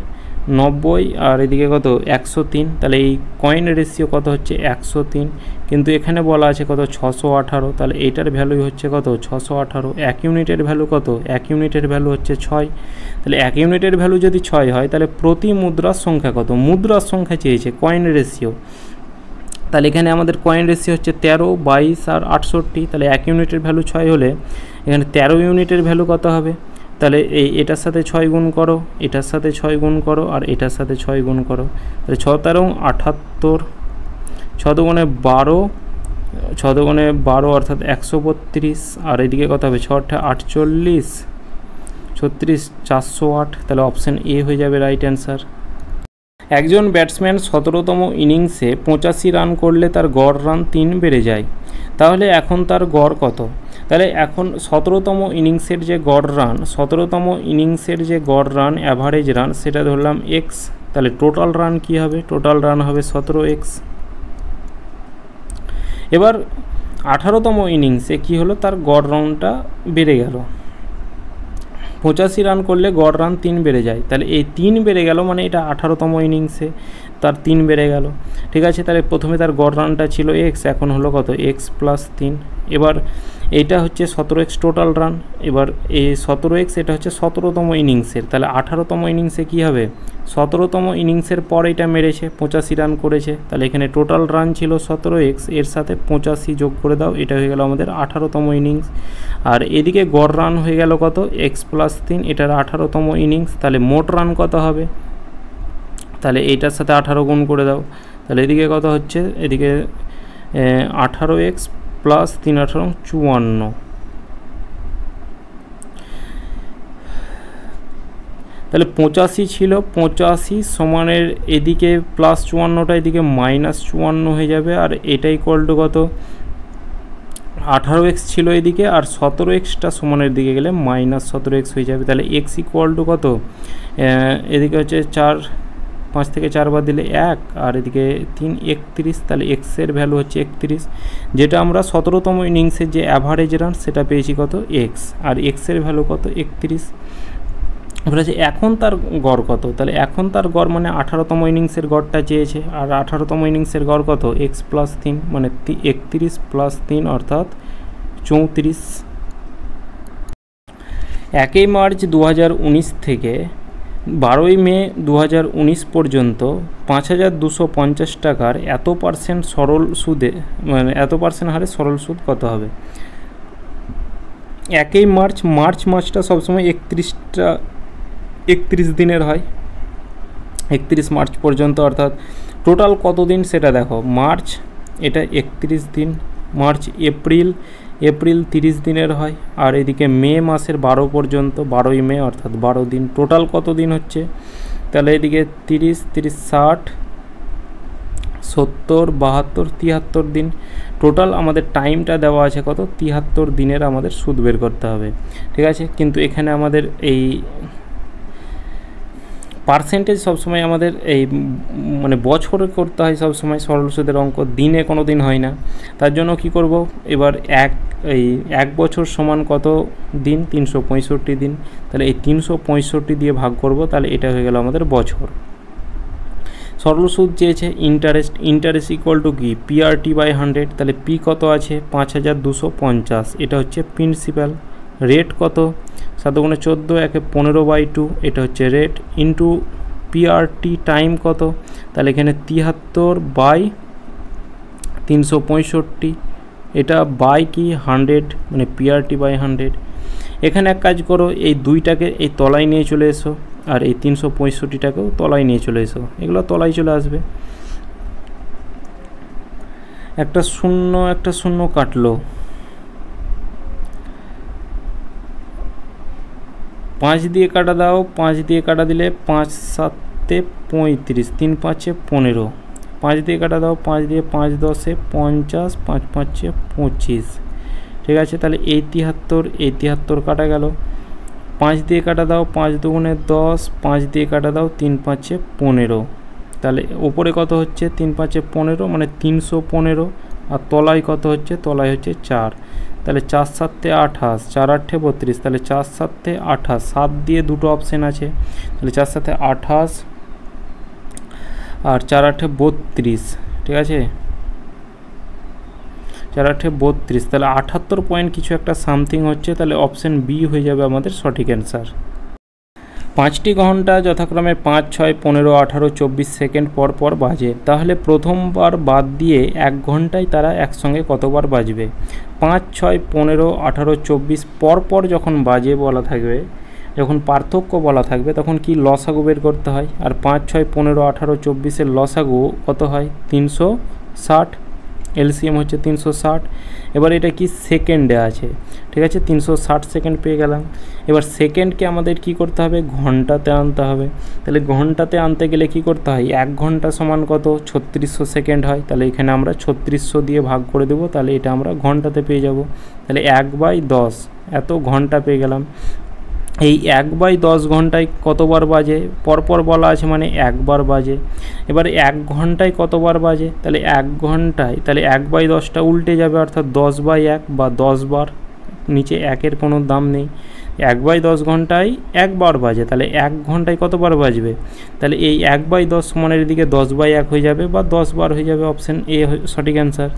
90, আর এদিকে কত 103, তাহলে এই কয়েন রেশিও কত হচ্ছে 103, কিন্তু এখানে বলা আছে কত 618, তাহলে এইটার ভ্যালুই হচ্ছে কত 618। 1 ইউনিটের ভ্যালু কত, 1 ইউনিটের ভ্যালু হচ্ছে 6, তাহলে 1 ইউনিটের ভ্যালু যদি 6 হয় তাহলে প্রতি মুদ্রার সংখ্যা কত, মুদ্রার সংখ্যা চেয়েছে কয়েন রেশিও, তাহলে এখানে আমাদের কয়েন রেশিও হচ্ছে 13, 22 আর 68, তাহলে 1 ইউনিটের ভ্যালু 6 হলে এখানে 13 ইউনিটের ভ্যালু কত হবে, তাহলে এটার সাথে 6 গুণ করো, এটার সাথে 6 গুণ করো, আর এটার সাথে 6 গুণ করো, তাহলে 6 13 78, 6 দুগুণে 12, 6 দুগুণে 12 অর্থাৎ 132, আর এদিকে কত হবে 6 48, 36, 408, তাহলে অপশান এ হয়ে যাবে রাইট অ্যান্সার। একজন ব্যাটসম্যান 17তম ইনিংসে 85 রান করলে তার গড় রান 3 বেড়ে যায়, তাহলে এখন তার গড় কত? তাহলে এখন 17তম ইনিংসের যে গড় রান, 17তম ইনিংসের যে গড় রান অ্যাভারেজ রান সেটা ধরলাম এক্স, তাহলে টোটাল রান কি হবে, টোটাল রান হবে 17x। এবার 18তম ইনিংসে কি হলো, তার গড় রানটা বেড়ে গেল, 85 রান করলে গড় রান 3 বেড়ে যায়, তাহলে এই 3 বেড়ে গেল মানে এটা 18তম ইনিংসে তার 3 বেড়ে গেল, ঠিক আছে। তাহলে প্রথমে তার গড় রানটা ছিল এক্স, এখন হলো কত এক্স প্লাস 3। এবার এইটা হচ্ছে 17x টোটাল রান, এবার এই 17x এটা হচ্ছে 17তম ইনিংসের, তাহলে 18তম ইনিংসে কি হবে, 17তম ইনিংসের পর এটা মেরেছে 85 রান করেছে, তাহলে এখানে টোটাল রান ছিল 17x, এর সাথে 85 যোগ করে দাও, এটা হয়ে গেল আমাদের 18তম ইনিংস। আর এদিকে গড় রান হয়ে গেল কত এক্স প্লাস 3, এটার 18তম ইনিংস, তাহলে মোট রান কত হবে, তাহলে এইটার সাথে 18 গুণ করে দাও, তাহলে এদিকে কত হচ্ছে, এদিকে 18x প্লাস 3 18 54, তাহলে 85 ছিল, 85 সমানের এদিকে প্লাস 54টা এদিকে মাইনাস 54 হয়ে যাবে, আর এটা ইকুয়াল টু কত 18x ছিল এদিকে, আর 17xটা সমানের দিকে গেলে মাইনাস 17x হয়ে যাবে, তাহলে x ইকুয়াল টু কত, এদিকে হচ্ছে 4, 5 থেকে 4 বাদ দিলে 1, আর এদিকে 3 31, তাহলে x এর ভ্যালু হচ্ছে 31, যেটা আমরা 17তম ইনিংসের যে অ্যাভারেজ রান সেটা পেয়েছি কত x, আর x এর ভ্যালু কত 31। বলেছে এখন তার গড় কত, তাহলে এখন তার গড় মানে 18তম ইনিংসের গড়টা চেয়েছে, আর 18তম ইনিংসের গড় কত x প্লাস 3 মানে 31 প্লাস 3 অর্থাৎ 34। 1 মার্চ 2019 থেকে 12 মে 2019 পর্যন্ত 5250 টাকার এত % সরল সুদে, মানে এত % হারে সরল সুদ কত হবে। 1 মার্চ, মাসটা সবসময় 31 দিনের হয়, 31 মার্চ পর্যন্ত, অর্থাৎ টোটাল কত দিন সেটা দেখো, মার্চ এটা 31 দিন, মার্চ এপ্রিল 30 দিনের হয়, আর এদিকে মে মাসের 12 পর্যন্ত 12ই মে অর্থাৎ 12 দিন, টোটাল কত দিন হচ্ছে, তাহলে এদিকে 30 30 60 70 72 73 দিন, টোটাল আমাদের টাইমটা দেওয়া আছে কত 73 দিনের আমাদের সুদ বের করতে হবে, ঠিক আছে। কিন্তু এখানে আমাদের এই পার্সেন্টেজ সবসময় আমাদের এই মানে বছরে করতে হয় সবসময়, সরল সুদের অঙ্ক দিনে কোনো দিন হয় না, তার জন্য কি করব, এবার এক বছর সমান কত দিন 365 দিন, তাহলে এই 365 দিয়ে ভাগ করব, তাহলে এটা হয়ে গেল আমাদের বছর। সরল সুদ চেয়েছে ইন্টারেস্ট ইকুয়াল টু কি PRT/100, তাহলে পি কত আছে 5250, এটা হচ্ছে প্রিন্সিপাল। রেট কত 7 × 14 একে 15/2, এটা হচ্ছে রেট, ইন্টু PRT টাইম কত, তাহলে এখানে 73/365, এটা বাই কি 100 মানে PRT/100। এখানে এক কাজ করো, এই দুইটাকে এই তলায় নিয়ে চলে এসো, আর এই 365টাকেও তলায় নিয়ে চলে এসো, এগুলো তলায় চলে আসবে। একটা শূন্য কাটলো, 5 দিয়ে কাটা দাও, 5 দিয়ে কাটা দিলে 5 7 35, 3 5 15, 5 দিয়ে কাটা দাও, 5 দিয়ে 5 10 50, 5 5 25, ঠিক আছে। তাহলে এই 73 কাটা গেল। 5 দিয়ে কাটা দাও, 5 দুগুণে 10, 5 দিয়ে কাটা দাও, 3 5 15, তাহলে ওপরে কত হচ্ছে 3 5 15 মানে 315, আর তলায় কত হচ্ছে, তলায় হচ্ছে 4, তাহলে 4 7 28, 4 8 32, তাহলে 4 7 28, 7 দিয়ে দুটো অপশান আছে, তাহলে 4 7 28 আর 4 8 32, ঠিক আছে, 4 8 32, তাহলে 78 পয়েন্ট কিছু একটা সামথিং হচ্ছে, তাহলে অপশান বি হয়ে যাবে আমাদের সঠিক অ্যান্সার। 5টি ঘন্টা যথাক্রমে 5 6 15 18 24 সেকেন্ড পর পর বাজে, তাহলে প্রথমবার বাদ দিয়ে 1 ঘন্টায় তারা একসঙ্গে কতবার বাজবে? 5 6 15 18 24 পর পর যখন বাজে বলা থাকবে, যখন পার্থক্য বলা থাকবে, তখন কি লসাগু বের করতে হয়, আর 5 6 15 18 24-এর লসাগু কত হয়? 360, এলসিএম হচ্ছে 360। এবার এটা কি সেকেন্ডে আছে, ঠিক আছে, 360 সেকেন্ড পেয়ে গেলাম। এবার সেকেন্ডকে আমাদের কি করতে হবে? ঘন্টাতে আনতে হবে। তাহলে ঘন্টাতে আনতে গেলে কি করতে হয়? 1 ঘন্টা সমান কত? 3600 সেকেন্ড হয়। তাহলে এখানে আমরা 3600 দিয়ে ভাগ করে দেবো, তাহলে এটা আমরা ঘন্টাতে পেয়ে যাব। তাহলে 1/10 এত ঘন্টা পেয়ে গেলাম। এই 1/10 ঘন্টায় কতবার বাজে? পরপর বলা আছে মানে একবার বাজে। এবার 1 ঘন্টায় কতবার বাজে? তাহলে 1 ঘন্টায়, তাহলে 1/10টা উল্টে যাবে, অর্থাৎ 10/1 বা 10 বার, নিচে 1-এর কোনো দাম নেই। 1/10 ঘন্টায় একবার বাজে, তাহলে 1 ঘন্টায় কতবার বাজবে? তাহলে এই 1/10 সমানের দিকে 10/1 হয়ে যাবে বা 10 বার হয়ে যাবে, অপশান এ সঠিক অ্যান্সার।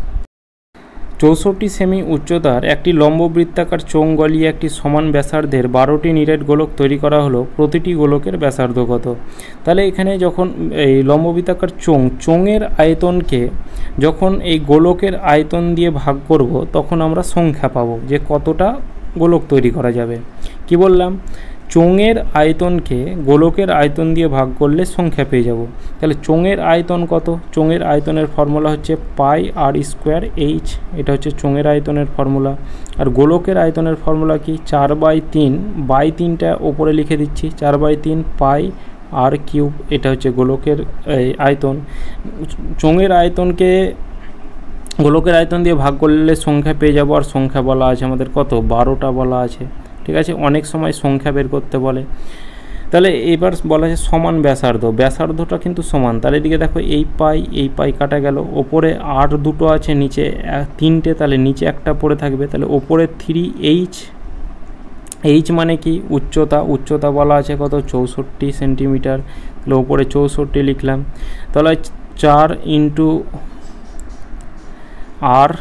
64 সেমি উচ্চতার একটি লম্ববৃত্তাকার চোঙ গলিয়ে একটি সমান ব্যাসার্ধের 12টি নিরেট গোলক তৈরি করা হলো, প্রতিটি গোলকের ব্যাসার্ধ কত? তাহলে এখানে যখন এই লম্ববৃত্তাকার চোঙের আয়তনকে যখন এই গোলকের আয়তন দিয়ে ভাগ করব, তখন আমরা সংখ্যা পাবো যে কতটা গোলক তৈরি করা যাবে। কি বললাম? চোঙের আয়তনকে গোলকের আয়তন দিয়ে ভাগ করলে সংখ্যা পেয়ে যাব। তাহলে চোঙের আয়তন কত? চোঙের আয়তনের ফর্মুলা হচ্ছে πr²h, এটা হচ্ছে চোঙের আয়তনের ফর্মুলা। আর গোলকের আয়তনের ফর্মুলা কি? 4/3, 3টা ওপরে লিখে দিচ্ছি, 4/3 πr³, এটা হচ্ছে গোলকের আয়তন। চোঙের আয়তনকে গোলকের আয়তন দিয়ে ভাগ করলে সংখ্যা পেয়ে যাব, আর সংখ্যা বলা আছে আমাদের কত? 12টা বলা আছে, ঠিক আছে। অনেক সময় সংখ্যা বের করতে বলে। তাহলে এবার বলা আছে সমান ব্যাসার্ধ, ব্যাসার্ধটা কিন্তু সমান। তাহলে এদিকে দেখো এই পাই কাটা গেল, ওপরে আর দুটো আছে, নিচে 3টে, তাহলে নিচে একটা পড়ে থাকবে, তাহলে ওপরে 3h, এইচ মানে কি? উচ্চতা, উচ্চতা বলা আছে কত? 64 সেন্টিমিটার, তাহলে ওপরে 64 লিখলাম। তাহলে 4 × r,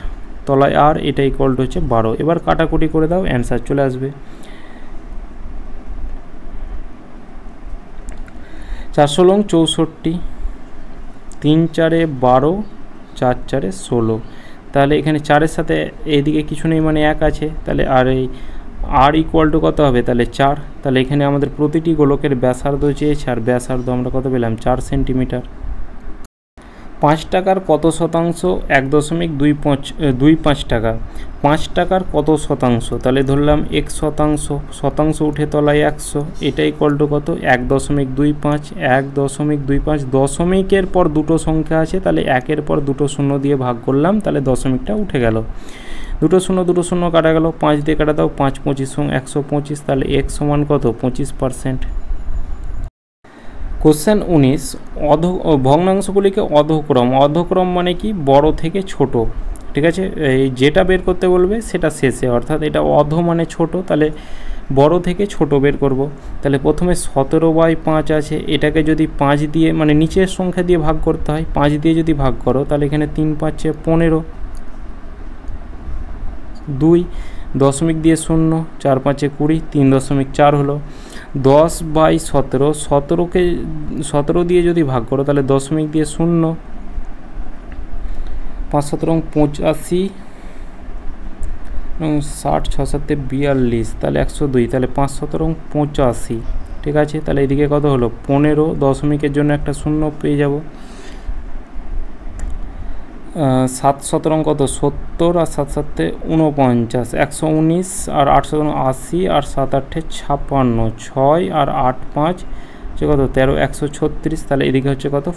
তলায় আর, এটা ইকুয়াল টু হচ্ছে 12। এবার কাটাকুটি করে দাও, অ্যান্সার চলে আসবে। 4 লং 64, 3 4 12, 4 4 16, তাহলে এখানে 4-এর সাথে এইদিকে কিছু নেই মানে 1 আছে, তাহলে আর এই আর ইকুয়াল টু কত হবে? তাহলে 4। তাহলে এখানে আমাদের প্রতিটি গোলকের ব্যাসার্ধ চেয়েছে, আর ব্যাসার্ধ আমরা কত পেলাম? 4 সেন্টিমিটার। 5 টাকার কত শতাংশ 1.25 টাকা? 5 টাকার কত শতাংশ? তাহলে ধরলাম 1 শতাংশ, শতাংশ উঠে তলায় 100, এটা ইকুয়াল টু কত? 1.25, 1.25, দশমিকের পর দুটো সংখ্যা আছে, তাহলে 1-এর পর দুটো শূন্য দিয়ে ভাগ করলাম, তাহলে দশমিকটা উঠে গেল। দুটো শূন্য কাটা গেল, 5 দিয়ে কাটা দাও, 5 25 125, তাহলে x সমান কত? 25%। কোশ্চেন 19, ভগ্নাংশগুলিকে অধক্রম মানে কি? বড় থেকে ছোট, ঠিক আছে। এই যেটা বের করতে বলবে সেটা শেষে, অর্থাৎ এটা মানে ছোট, তাহলে বড় থেকে ছোট বের করব। তাহলে প্রথমে 17/5 আছে, এটাকে যদি 5 দিয়ে মানে নিচের সংখ্যা দিয়ে ভাগ করতে হয়, 5 দিয়ে যদি ভাগ করো, তাহলে এখানে 3 5 15, 2 দশমিক দিয়ে 0, 4 5 20, 3.4 হলো। 10/17, 17 দিয়ে যদি ভাগ করো, তাহলে দশমিক দিয়ে 0, 5 17 85, 60 6 7 42, তাহলে 102, তাহলে 5 17 85, ঠিক আছে। তাহলে এদিকে কত হলো? 15, দশমিকের জন্য একটা 0 পেয়ে যাব। 7 17 কত 70 আর 7 7 49, 119 আর 8 80 আর 7 8 56, 6 আর 8 5 হচ্ছে কত 13, 136। তাহলে এদিকে হচ্ছে কত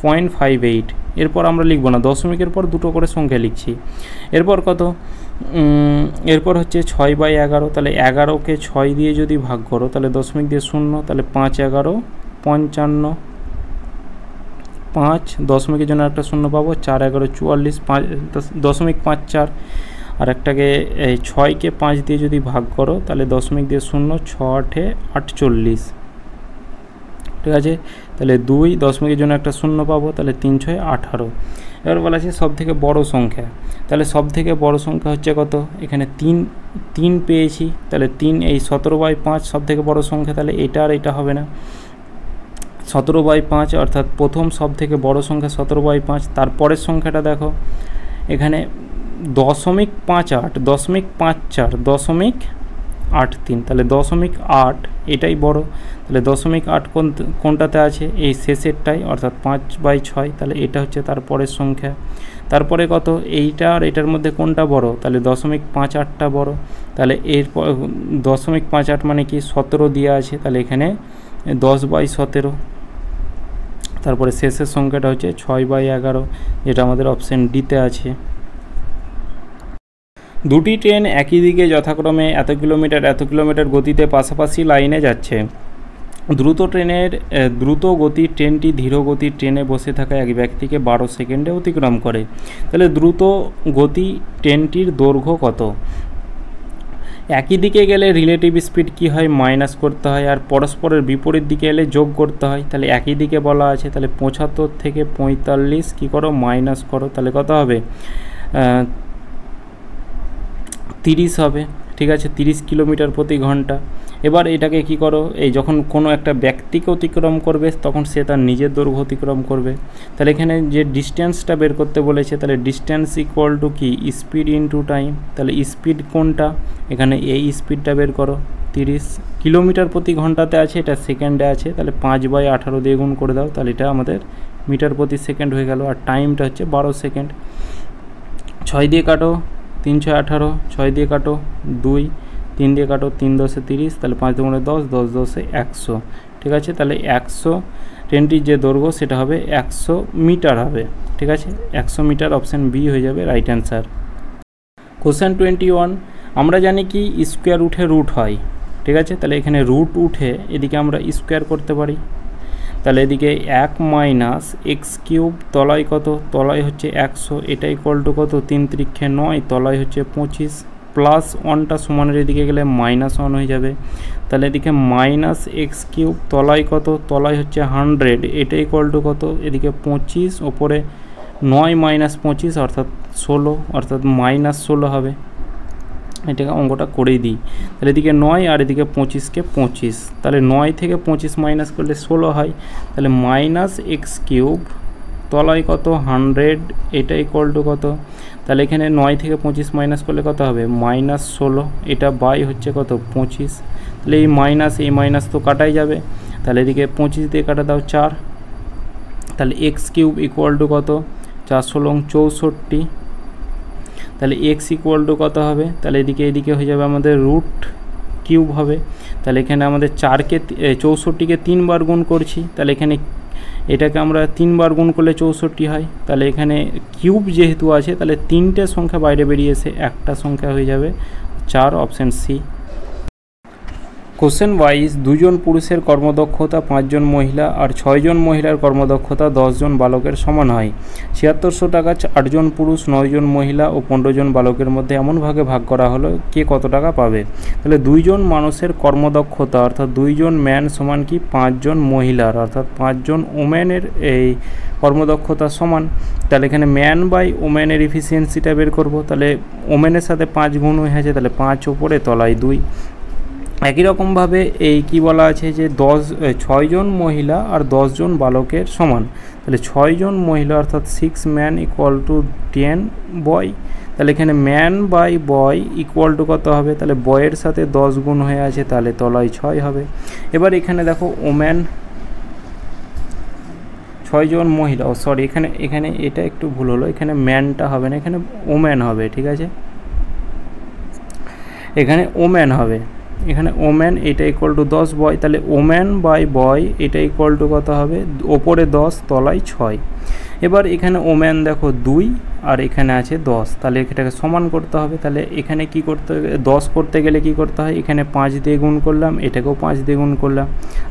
0.58। এরপর আমরা লিখবো না, দশমিকের পর দুটো করে সংখ্যা লিখছি। এরপর কত এরপর হচ্ছে 6/11। তাহলে 11কে 6 দিয়ে যদি ভাগ করো তাহলে দশমিক দিয়ে 0, তাহলে 5 11 55, 5 দশমিকের জন্য একটা 0 পাবো, 4 11 44, 5.54। আর একটাকে এই 6কে 5 দিয়ে যদি ভাগ করো তাহলে দশমিক দিয়ে 0, 6 8 48, ঠিক আছে। তাহলে 2 দশমিকের জন্য একটা 0 পাবো, তাহলে 3 6 18। এবার বলা আছে সব থেকে বড় সংখ্যা। তাহলে সব থেকে বড় সংখ্যা হচ্ছে কত, এখানে 3 পেয়েছি। তাহলে 3 এই 17/5 সব থেকে বড় সংখ্যা। তাহলে এটা আর এটা হবে না, 17/5 অর্থাৎ প্রথম সব থেকে বড় সংখ্যা 17/5। তারপরের সংখ্যাটা দেখো এখানে 0.58, 0.54, 0.83। তাহলে 0.8 এটাই বড়। তাহলে 0.8 কোনটাতে আছে, এই শেষেরটাই অর্থাৎ 5/6। তাহলে এটা হচ্ছে তারপরের সংখ্যা। তারপরে কত, এইটা আর এটার মধ্যে কোনটা বড়, তাহলে 0.58টা বড়। তাহলে এরপর 0.58 মানে কি 17 দেওয়া আছে, তাহলে এখানে 10/17। তারপরে শেষের সংখ্যাটা হচ্ছে 6/11, যেটা আমাদের অপশান ডিতে আছে। দুটি ট্রেন একই দিকে যথাক্রমে এত কিলোমিটার গতিতে পাশাপাশি লাইনে যাচ্ছে। দ্রুত গতির ট্রেনটি ধীর গতির ট্রেনে বসে থাকা এক ব্যক্তিকে 12 সেকেন্ডে অতিক্রম করে। তাহলে দ্রুত গতি ট্রেনটির দৈর্ঘ্য কত? একই দিকে গেলে রিলেটিভ স্পিড কি হয়, মাইনাস করতে হয়, আর পরস্পরের বিপরীত দিকে এলে যোগ করতে হয়। তাহলে একই দিকে বলা আছে, তাহলে 75 থেকে 45 কী করো, মাইনাস করো, তাহলে কত হবে 30 হবে, ঠিক আছে, 30 কিলোমিটার প্রতি ঘন্টা। এবার এটাকে কি করো, এই যখন কোনো একটা ব্যক্তিকে অতিক্রম করবে তখন সে তার নিজের দৈর্ঘ্য অতিক্রম করবে। তাহলে এখানে যে ডিস্টেন্সটা বের করতে বলেছে, তাহলে ডিস্টেন্স ইকুয়াল টু কি, স্পিড ইনটু টাইম। তাহলে স্পিড কোনটা, এখানে এই স্পিডটা বের করো, 30 কিলোমিটার প্রতি ঘন্টাতে আছে, এটা সেকেন্ডে আছে। তাহলে 5/18 দিয়ে গুণ করে দাও, তাহলে এটা আমাদের মিটার প্রতি সেকেন্ড হয়ে গেল। আর টাইমটা হচ্ছে 12 সেকেন্ড। 6 দিয়ে কাটো, 3 6 18, 6 দিয়ে কাটো 2, 3 দিয়ে কাটো 3 10 30, তাহলে 5 2 10, 10 10 100, ঠিক আছে। তাহলে 100 ট্রেনটির যে দৈর্ঘ্য সেটা হবে 100 মিটার হবে, ঠিক আছে। 100 মিটার, অপশান বি হয়ে যাবে রাইট অ্যান্সার। কোশ্চেন 21, আমরা জানি কি স্কোয়ার উঠে রুট হয়, ঠিক আছে। তাহলে এখানে রুট উঠে এদিকে আমরা স্কোয়ার করতে পারি। তাহলে এদিকে 1 মাইনাস এক্স কিউব, তলায় কত, তলায় হচ্ছে 100, এটা ইকুয়াল টু কত, 3 3 9, তলায় হচ্ছে 25, প্লাস 1টা সমানের এদিকে গেলে -1 হয়ে যাবে। তাহলে এদিকে মাইনাস এক্স কিউব, তলায় কত, তলায় হচ্ছে 100, এটা ইকুয়াল টু কত, এদিকে 25, ওপরে 9 - 25 অর্থাৎ 16, অর্থাৎ -16 হবে। এটাকে অঙ্কটা করেই দিই। তাহলে এদিকে 9 আর এদিকে 25কে 25, তাহলে 9 থেকে 25 মাইনাস করলে 16 হয়। তাহলে মাইনাস এক্স কিউব, তলায় কত 100, এটা ইকুয়াল টু কত, তাহলে এখানে 9 থেকে 25 মাইনাস করলে কত হবে, -16, এটা বাই হচ্ছে কত 25। তাহলে এই মাইনাস তো কাটাই যাবে। তাহলে এদিকে 25 দিয়ে কাটা দাও 4, তাহলে এক্স কিউব ইকুয়াল টু কত, 4 16 64, তাহলে এক্স ইকুয়াল টু কত হবে, তাহলে এদিকে হয়ে যাবে আমাদের রুট কিউব হবে। তাহলে এখানে আমাদের 64কে 3 বার গুণ করছি, তাহলে এখানে এটাকে আমরা 3 বার গুণ করলে 64 হয়। তাহলে এখানে কিউব যেহেতু আছে, তাহলে 3টে সংখ্যা বাইরে বেরিয়ে এসে একটা সংখ্যা হয়ে যাবে 4, অপশান সি। কোশ্চেন ওয়াইজ, 2 জন পুরুষের কর্মদক্ষতা 5 জন মহিলা আর 6 জন মহিলার কর্মদক্ষতা 10 জন বালকের সমান হয়। 7600 টাকা 8 জন পুরুষ, 9 জন মহিলা ও 15 জন বালকের মধ্যে এমনভাবে ভাগ করা হলো, কে কত টাকা পাবে? তাহলে 2 জন মানুষের কর্মদক্ষতা অর্থাৎ 2 জন ম্যান সমান কি 5 জন মহিলার অর্থাৎ 5 জন ওম্যানের এই কর্মদক্ষতা সমান। তাহলে এখানে ম্যান বাই ওম্যানের এফিসিয়েন্সিটা বের করব। তাহলে ওম্যানের সাথে 5 গুণ হয়ে আছে, তাহলে 5 ওপরে তলায় 2। একই রকমভাবে এই কি বলা আছে যে 6 জন মহিলা আর 10 জন বালকের সমান। তাহলে 6 জন মহিলা অর্থাৎ 6 ম্যান ইকুয়াল টু 10 বয়। তাহলে এখানে man by boy equal to কত হবে, তাহলে বয়ের সাথে 10 গুণ হয়ে আছে, তাহলে তলায় 6 হবে। এবার এখানে দেখো ওম্যান 6 জন মহিলা, ও সরি এখানে এটা একটু ভুল হলো, এখানে ম্যানটা হবে না, এখানে ওম্যান হবে, ঠিক আছে, এখানে ওম্যান হবে, এখানে ওম্যান এটা ইকুয়াল টু 10 বয়, তাহলে ওম্যান বাই বয় এটা ইকুয়াল টু কত হবে, ওপরে 10 তলায় 6। এবার এখানে ওম্যান দেখো 2 আর এখানে আছে 10, তাহলে এটাকে সমান করতে হবে। তাহলে এখানে কি করতে হবে, 10 করতে গেলে কি করতে হয়, এখানে 5 দিয়ে গুণ করলাম, এটাকেও 5 দিয়ে গুণ করলাম,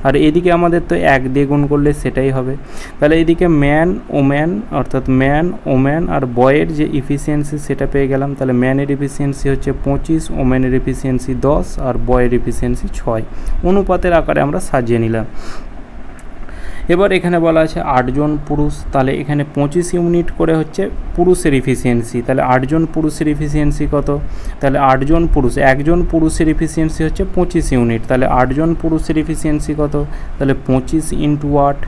আর এদিকে আমাদের তো 1 দিয়ে গুণ করলে সেটাই হবে। তাহলে এদিকে ম্যান ওম্যান অর্থাৎ ম্যান ওম্যান আর বয়ের যে ইফিসিয়েন্সি সেটা পেয়ে গেলাম। তাহলে ম্যানের ইফিসিয়েন্সি হচ্ছে 25, ওম্যানের ইফিসিয়েন্সি 10 আর বয়ের ইফিসিয়েন্সি 6, অনুপাতের আকারে আমরা সাজিয়ে নিলাম। এবার এখানে বলা আছে 8 জন পুরুষ, তাহলে এখানে 25 ইউনিট করে হচ্ছে পুরুষের ইফিসিয়েন্সি, তাহলে 8 জন পুরুষের ইফিসিয়েন্সি কত, তাহলে 8 জন পুরুষ, একজন পুরুষের ইফিসিয়েন্সি হচ্ছে 25 ইউনিট, তাহলে 8 জন পুরুষের ইফিসিয়েন্সি কত, তাহলে 25 ইন্টু 8।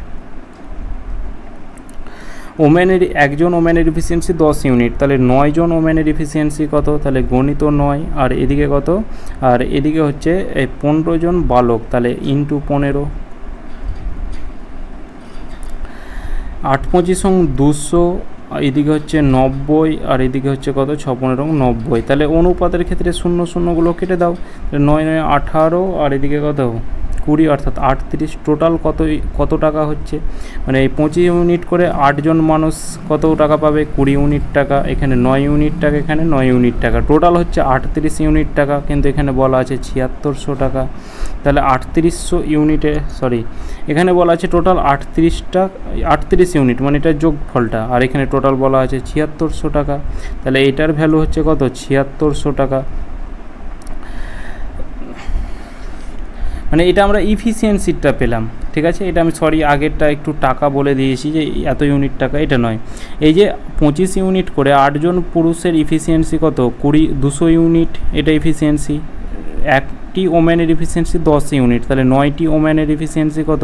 ওম্যানের একজন ওম্যানের ইফিসিয়েন্সি 10 ইউনিট, তাহলে 9 জন ওম্যানের ইফিসিয়েন্সি কত, তাহলে গণিত 9, আর এদিকে কত, আর এদিকে হচ্ছে 15 জন বালক, তাহলে ইন্টু 15, 8 25 200, এদিকে হচ্ছে 90 আর এদিকে হচ্ছে কত 6 15 90, তাহলে অনুপাতের ক্ষেত্রে 0 0গুলো কেটে দাও, 9 9 18 আর এদিকে কত 20 অর্থাৎ 38, টোটাল কত টাকা হচ্ছে, মানে এই 25 ইউনিট করে 8 জন মানুষ কত টাকা পাবে, 20 ইউনিট টাকা, এখানে 9 ইউনিট টাকা, এখানে 9 ইউনিট টাকা, টোটাল হচ্ছে 38 ইউনিট টাকা, কিন্তু এখানে বলা আছে 7600 টাকা। তাহলে 3800 ইউনিটে এখানে বলা আছে টোটাল 38 ইউনিট, মানে এটা যোগফলটা, আর এখানে টোটাল বলা আছে 7600 টাকা, তাহলে এটার ভ্যালু হচ্ছে কত 7600 টাকা। মানে এটা আমরা ইফিসিয়েন্সিটা পেলাম, ঠিক আছে, এটা আমি আগেরটা একটু টাকা বলে দিয়েছি যে এত ইউনিট টাকা, এটা নয়। এই যে 25 ইউনিট করে 8 জন পুরুষের ইফিসিয়েন্সি কত 200 ইউনিট, এটা ইফিসিয়েন্সি। একটি ওম্যানের ইফিসিয়েন্সি 10 ইউনিট, তাহলে 9টি ওম্যানের ইফিসিয়েন্সি কত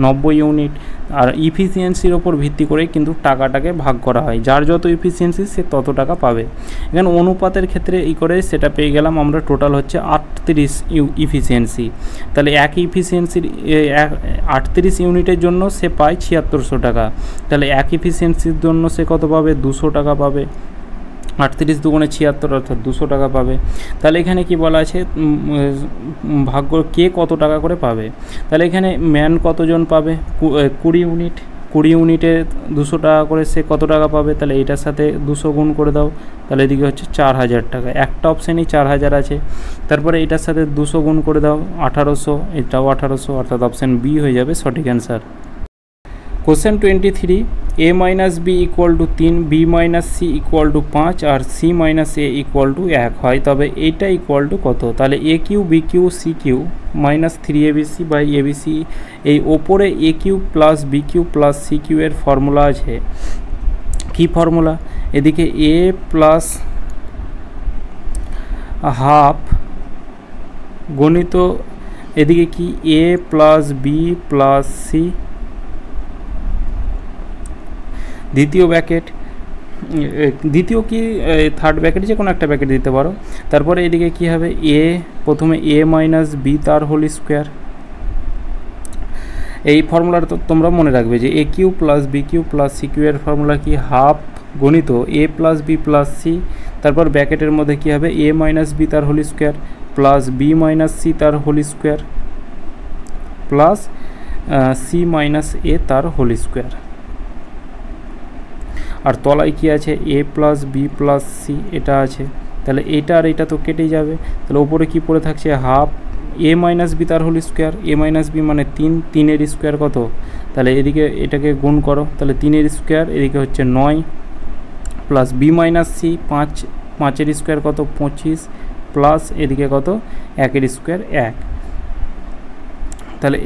90 ইউনিট, আর ইফিসিয়েন্সির ওপর ভিত্তি করে কিন্তু টাকাটাকে ভাগ করা হয়, যার যত ইফিসিয়েন্সি সে তত টাকা পাবে। এখানে অনুপাতের ক্ষেত্রে করে সেটা পেয়ে গেলাম আমরা, টোটাল হচ্ছে 38 ইফিসিয়েন্সি, তাহলে এক ইফিসিয়েন্সির 38 ইউনিটের জন্য সে পায় 7600 টাকা, তাহলে এক ইফিসিয়েন্সির জন্য সে কত পাবে 200 টাকা পাবে, 38 দুগুণে 76 অর্থাৎ 200 টাকা পাবে। তাহলে এখানে কি বলা আছে, ভাগ্য কে কত টাকা করে পাবে, তাহলে এখানে ম্যান কতজন পাবে 20 ইউনিট, 20 ইউনিটে 200 টাকা করে সে কত টাকা পাবে, তাহলে এটার সাথে 200 গুণ করে দাও, তাহলে এদিকে হচ্ছে 4000 টাকা, একটা অপশানেই 4000 আছে, তারপরে এটার সাথে 200 গুণ করে দাও 1800, এটাও 1800, অর্থাৎ অপশান বি হয়ে যাবে সঠিক answer. Question 23, a minus B equal to 3, B minus C equal to 5 আর C minus A equal to 1 হয়, তবে এটা ইকুয়াল টু কত, তাহলে A cube B cube C cube minus 3abc by ABC, এই ওপরে A cube plus B cube plus C cube এর formula আছে, কি ফর্মুলা, এদিকে এ প্লাস হাফ গণিত এদিকে কি এ প্লাস বি প্লাস সি, দ্বিতীয় ব্র্যাকেট, দ্বিতীয় কি থার্ড ব্র্যাকেট যে কোনো একটা ব্র্যাকেট দিতে পারো, তারপরে এদিকে কি হবে এ, প্রথমে এ মাইনাস বি তার হোল স্কোয়ার, এই ফর্মুলাটা তো তোমরা মনে রাখবে যে A cube plus B cube plus C cube এর ফর্মুলা কি হাফ গণিত A plus B plus C, তারপর ব্র্যাকেটের মধ্যে কি হবে এ মাইনাস বি তার whole square plus B minus C তার whole square plus C minus A তার হোল স্কোয়ার, আর তলায় কি আছে A plus B plus C এটা আছে, তাহলে এটা আর এটা তো কেটেই যাবে, তাহলে ওপরে কি পড়ে থাকছে হাফ এ মাইনাস বি তার হোল স্কোয়ার, এ মাইনাস বি মানে 3, 3-এর স্কোয়ার কত, তাহলে এদিকে এটাকে গুণ করো, তাহলে 3-এর স্কোয়ার এদিকে হচ্ছে 9 প্লাস বি মাইনাস সি 5, 5-এর স্কোয়ার কত 25 প্লাস এদিকে কত 1-এর স্কোয়ার 1, তাহলে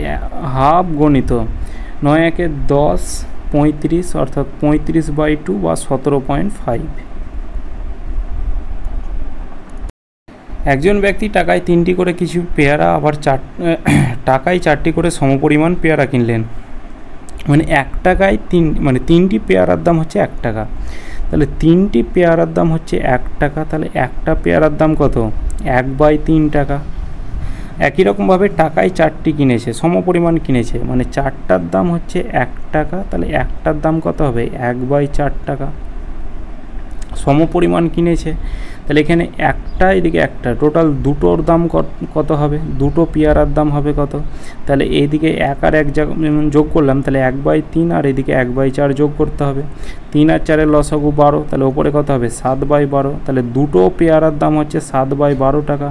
হাফ গণিত 9 × 10 35 অর্থাৎ 35/2 বা 17.5। একজন ব্যক্তি টাকায় 3টি করে কিছু পেয়ারা আবার টাকায় 4টি করে সমপরিমাণ পেয়ারা কিনলেন, মানে 1 টাকায় 3টি পেয়ারার দাম হচ্ছে 1 টাকা, তাহলে 3টি পেয়ারার দাম হচ্ছে 1 টাকা, তাহলে একটা পেয়ারার দাম কত 1/3 টাকা, একই রকমভাবে টাকায় 4টি কিনেছে, সমপরিমাণ কিনেছে, মানে 4টার দাম হচ্ছে 1 টাকা, তাহলে একটার দাম কত হবে 1/4 টাকা। সমপরিমাণ কিনেছে, তাহলে এখানে একটা এদিকে একটা, টোটাল দুটোর দাম কত হবে, দুটো পেয়ারার দাম হবে কত, তাহলে এইদিকে 1 আর 1 যোগ করলাম, তাহলে 1/3 আর এদিকে 1/4 যোগ করতে হবে। 3 আর 4-এর লসাগু 12, তাহলে ওপরে কত হবে 7/12, তাহলে দুটো পেয়ারার দাম হচ্ছে 7/12 টাকা।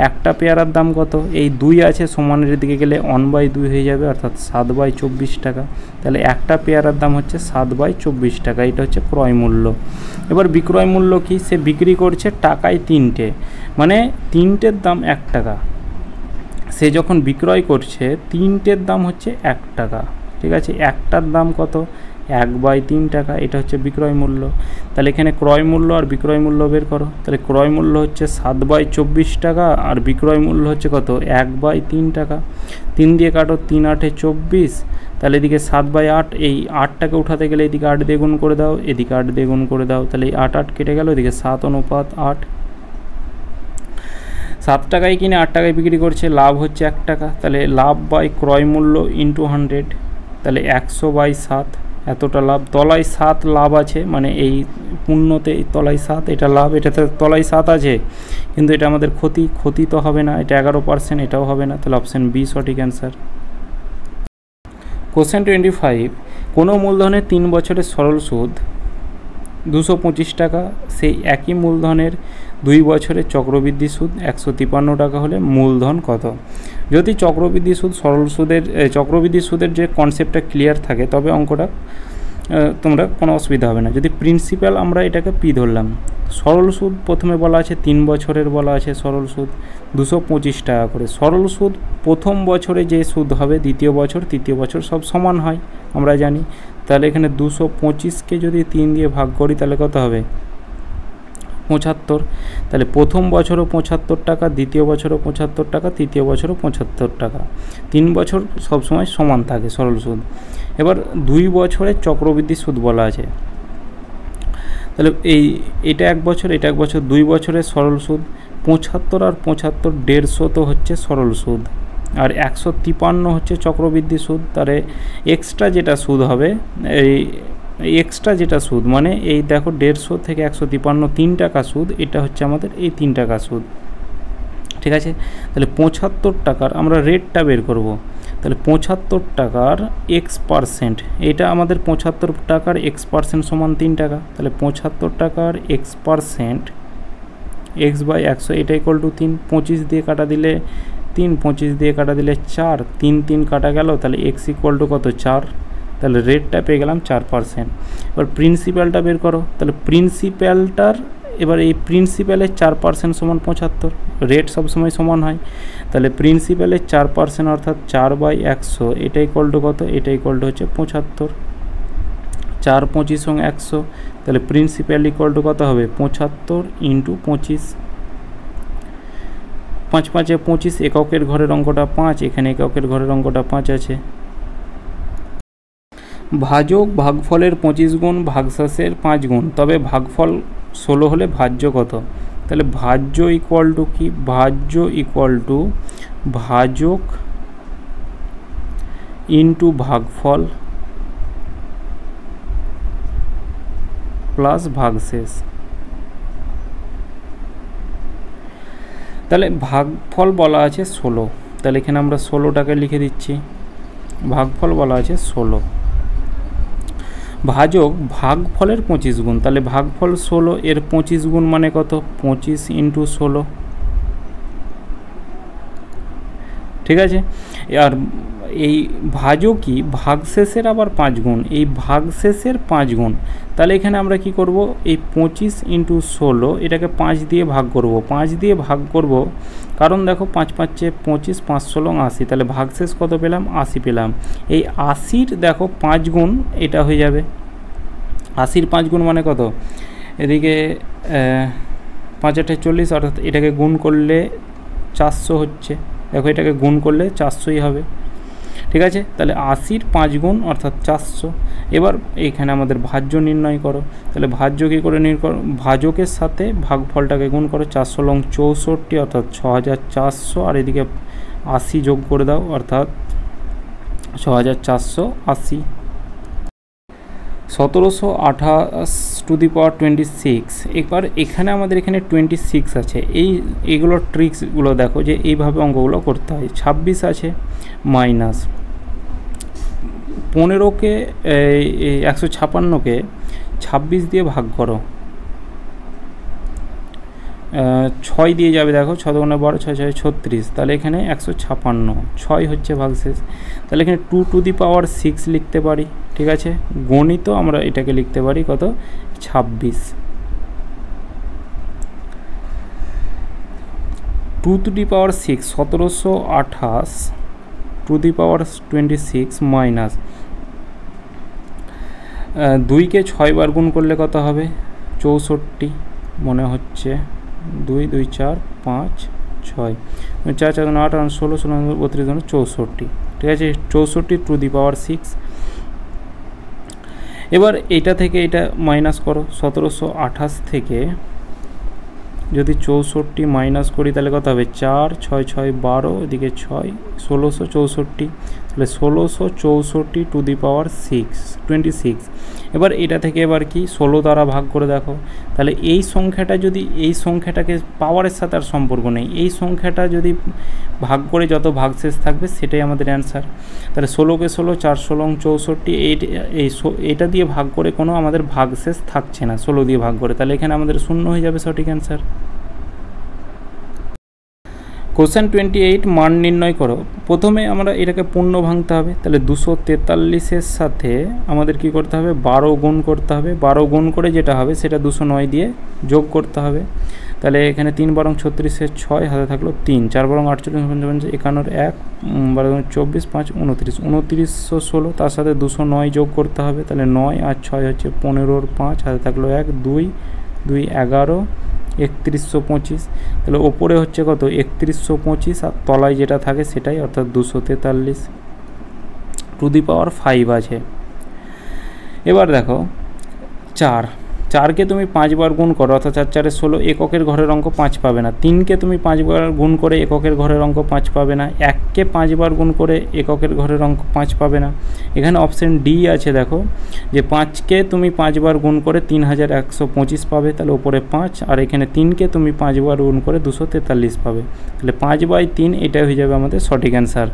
একটা পেয়ারার দাম কত, এই 2 আছে সমানের দিকে গেলে 1/2 হয়ে যাবে, অর্থাৎ 7/24 টাকা। তাহলে একটা পেয়ারার দাম হচ্ছে 7/24 টাকা, এটা হচ্ছে ক্রয় মূল্য। এবার বিক্রয় মূল্য কি, সে বিক্রি করছে টাকায় 3টে, মানে 3টের দাম 1 টাকা। সে যখন বিক্রয় করছে 3টের দাম হচ্ছে 1 টাকা, ঠিক আছে। একটার দাম কত 1/3 টাকা, এটা হচ্ছে বিক্রয় মূল্য। তাহলে এখানে ক্রয় মূল্য আর বিক্রয় মূল্য বের করো, তাহলে ক্রয় মূল্য হচ্ছে 7/24 টাকা আর বিক্রয় মূল্য হচ্ছে কত 1/3 টাকা। 3 দিয়ে কাটো, 3 8-এ 24, তাহলে এদিকে 7/8, এই 8টাকে উঠাতে গেলে এদিকে 8 দিয়ে গুণ করে দাও, এদিকে 8 দিয়ে গুণ করে দাও, তাহলে এই 8 8 কেটে গেল, এদিকে 7/8। 7 টাকায় কিনে 8 টাকায় বিক্রি করছে, লাভ হচ্ছে 1 টাকা, তাহলে লাভ বাই ক্রয় মূল্য ইন্টু 100, তাহলে 100/7, এতটা লাভ। তলায় 7 লাভ আছে, মানে এই পূর্ণতে তলায় 7, এটা লাভ, এটাতে তলায় 7 আছে, কিন্তু এটা আমাদের ক্ষতি তো হবে না, এটা 11%, এটাও হবে না, তাহলে অপশান বি সঠিক অ্যান্সার। কোশ্চেন 25, কোনো মূলধনের 3 বছরের সরল সুদ 225 টাকা, সেই একই মূলধনের 2 বছরের চক্রবৃদ্ধি সুদ 153 টাকা হলে মূলধন কত। যদি চক্রবৃদ্ধি সুদ চক্রবৃদ্ধি সুদের যে কনসেপ্টটা ক্লিয়ার থাকে তবে অঙ্কটা তোমরা কোনো অসুবিধা হবে না। যদি প্রিন্সিপাল আমরা এটাকে পি ধরলাম, সরল সুদ প্রথমে বলা আছে 3 বছরের, বলা আছে সরল সুদ 225 টাকা করে। সরল সুদ প্রথম বছরে যে সুদ হবে দ্বিতীয় বছর তৃতীয় বছর সব সমান হয় আমরা জানি, তাহলে এখানে 225কে যদি 3 দিয়ে ভাগ করি তাহলে কত হবে 75, তাহলে প্রথম বছরও 75 টাকা, দ্বিতীয় বছরও 75 টাকা, তৃতীয় বছরও 75 টাকা। 3 বছর সবসময় সমান থাকে সরল সুদ। এবার 2 বছরের চক্রবৃদ্ধি সুদ বলা আছে, তাহলে এটা 1 বছর, এটা 1 বছর, 2 বছরের সরল সুদ 75 আর 75 150 তো হচ্ছে সরল সুদ, আর 153 হচ্ছে চক্রবৃদ্ধি সুদ। তাহলে এক্সট্রা যেটা সুদ হবে, এই এক্সট্রা যেটা সুদ মানে এই দেখো 150 থেকে 153 3 টাকা সুদ, এটা হচ্ছে আমাদের এই 3 টাকা সুদ, ঠিক আছে। তাহলে 75 টাকার আমরা রেটটা বের করব, তাহলে 75 টাকার x%, এটা আমাদের 75 টাকার x% সমান 3 টাকা, তাহলে 75 টাকার x%, x/100, এটা ইকুয়াল টু 3। 25 দিয়ে কাটা দিলে 3, 25 দিয়ে কাটা দিলে 4, 3 3 কাটা গেল, তাহলে x ইকুয়াল টু কত 4, তাহলে রেটটা পেয়ে গেলাম 4%। এবার প্রিন্সিপালটা বের করো, তাহলে প্রিন্সিপালটার এবার এই প্রিন্সিপালের 4% সমান 75, রেট সবসময় সমান হয়, তাহলে প্রিন্সিপালের 4% অর্থাৎ 4/100, এটা ইকুয়াল টু কত, এটা ইকুয়াল টু হচ্ছে 75। 4 25 সঙ্গে 100, তাহলে প্রিন্সিপাল ইকুয়াল টু কত হবে 75 ইন্টু 25, 5 5 25, এককের ঘরের অঙ্কটা 5, এখানে এককের ঘরের অঙ্কটা 5 আছে। ভাজক ভাগফলের 25 গুণ, ভাগশেষের 5 গুণ, তবে ভাগফল 16 হলে ভাজ্য কত। তাহলে ভাজ্য ইকুয়াল টু কি, ভাজ্য ইকুয়াল টু ভাজক ইন্টু ভাগফল প্লাস ভাগশেষ। তাহলে ভাগফল বলা আছে 16, তাহলে এখানে আমরা 16টাকে লিখে দিচ্ছি, ভাগফল বলা আছে 16। ভাজক ভাগফলের 25 গুণ, তাহলে ভাগফল 16, এর 25 গুণ মানে কত 25 ইন্টু 16, ঠিক আছে। আর এই ভাজকই ভাগশেষের আবার 5 গুণ, এই ভাগশেষের 5 গুণ, তাহলে এখানে আমরা কি করব, এই 25 ইন্টু 16 এটাকে 5 দিয়ে ভাগ করব, 5 দিয়ে ভাগ করব কারণ দেখো 5 5 25, 5 16 80, তাহলে ভাগশেষ কত পেলাম 80 পেলাম। এই 80-র দেখো 5 গুণ এটা হয়ে যাবে, 80-র 5 গুণ মানে কত, এদিকে 5 8 40, অর্থাৎ এটাকে গুণ করলে 400 হচ্ছে, দেখো এটাকে গুণ করলে 400ই হবে, ঠিক আছে। তাহলে 80-র 5 গুণ অর্থাৎ 400। এবার এইখানে আমাদের ভাজ্য নির্ণয় করো, তাহলে ভাজ্য কী করে নির্ণয়, ভাজকের সাথে ভাগফলটাকে গুণ করো, 400 লং 64 অর্থাৎ 6400, আর এদিকে 80 যোগ করে দাও, অর্থাৎ 6480। 1728 এবার এখানে আমাদের এখানে 26 আছে। এইগুলোর ট্রিক্সগুলো দেখো যে এইভাবে অঙ্কগুলো করতে হয়। 26 আছে মাইনাস 15কে 156কে 26 দিয়ে ভাগ করো, 6 দিয়ে যাবে, দেখো 6 দুগুণে 12, 6 6 36, তাহলে এখানে 156, 6 হচ্ছে ভাগশেষ। তাহলে এখানে 2 টু দি পাওয়ার 6 লিখতে পারি, ঠিক আছে। গণিত আমরা এটাকে লিখতে পারি কত, 26। 2 to the power 6 1728 to the power 26 minus 2কে 6 বার গুণ করলে কত হবে, 64 মনে হচ্ছে। 2 2 4 5 6, 4 4 8 8 16 16 32 64, ঠিক আছে। 64 টু দি পাওয়ার 6। এবার এটা থেকে এটা মাইনাস করো, 1728 থেকে যদি 64 মাইনাস করি তাহলে কত হবে, 4 6 6 12, এদিকে 6 1664, তাহলে 1664 টু দি পাওয়ার 26। এবার এটা থেকে এবার কি 16 দ্বারা ভাগ করে দেখো, তাহলে এই সংখ্যাটা যদি, এই সংখ্যাটাকে পাওয়ারের সাথে আর সম্পর্ক নেই, এই সংখ্যাটা যদি ভাগ করে যত ভাগশেষ থাকবে সেটাই আমাদের অ্যান্সার। তাহলে 16কে 16 4 16 64, এটা দিয়ে ভাগ করে কোনো আমাদের ভাগশেষ থাকছে না 16 দিয়ে ভাগ করে, তাহলে এখানে আমাদের 0 হয়ে যাবে সঠিক অ্যান্সার। কোশ্চেন 28 মান নির্ণয় করো। প্রথমে আমরা এটাকে পূর্ণ ভাঙতে হবে, তাহলে 243-এর সাথে আমাদের কি করতে হবে, 12 গুণ করতে হবে। 12 গুণ করে যেটা হবে সেটা 209 দিয়ে যোগ করতে হবে। তাহলে এখানে 3 বারং 36-এর 6, হাতে থাকলো 3, 4 বারং 48 55 51, 12 24 5 29, 2916, তার সাথে 209 যোগ করতে হবে। তাহলে 9 আর 6 হচ্ছে 15-র 5, হাতে থাকলো 1 2 2 11 3125, তাহলে ওপরে হচ্ছে কত 3125 আর তলায় যেটা থাকে সেটাই, অর্থাৎ 243 টু দি পাওয়ার 5 আছে। এবার দেখো 4কে তুমি 5 বার গুণ করো, অর্থাৎ 4 4 16, এককের ঘরের অঙ্ক 5 পাবে না। 3কে তুমি 5 বার গুণ করে এককের ঘরের অঙ্ক 5 পাবে না। 1কে 5 বার গুণ করে এককের ঘরের অঙ্ক 5 পাবে না। এখানে অপশান ডি আছে, দেখো যে 5কে তুমি 5 বার গুণ করে 3125 পাবে, তাহলে ওপরে 5, আর এখানে 3কে তুমি 5 বার গুণ করে 243 পাবে, তাহলে 5/3 এটাই হয়ে যাবে আমাদের সঠিক অ্যান্সার।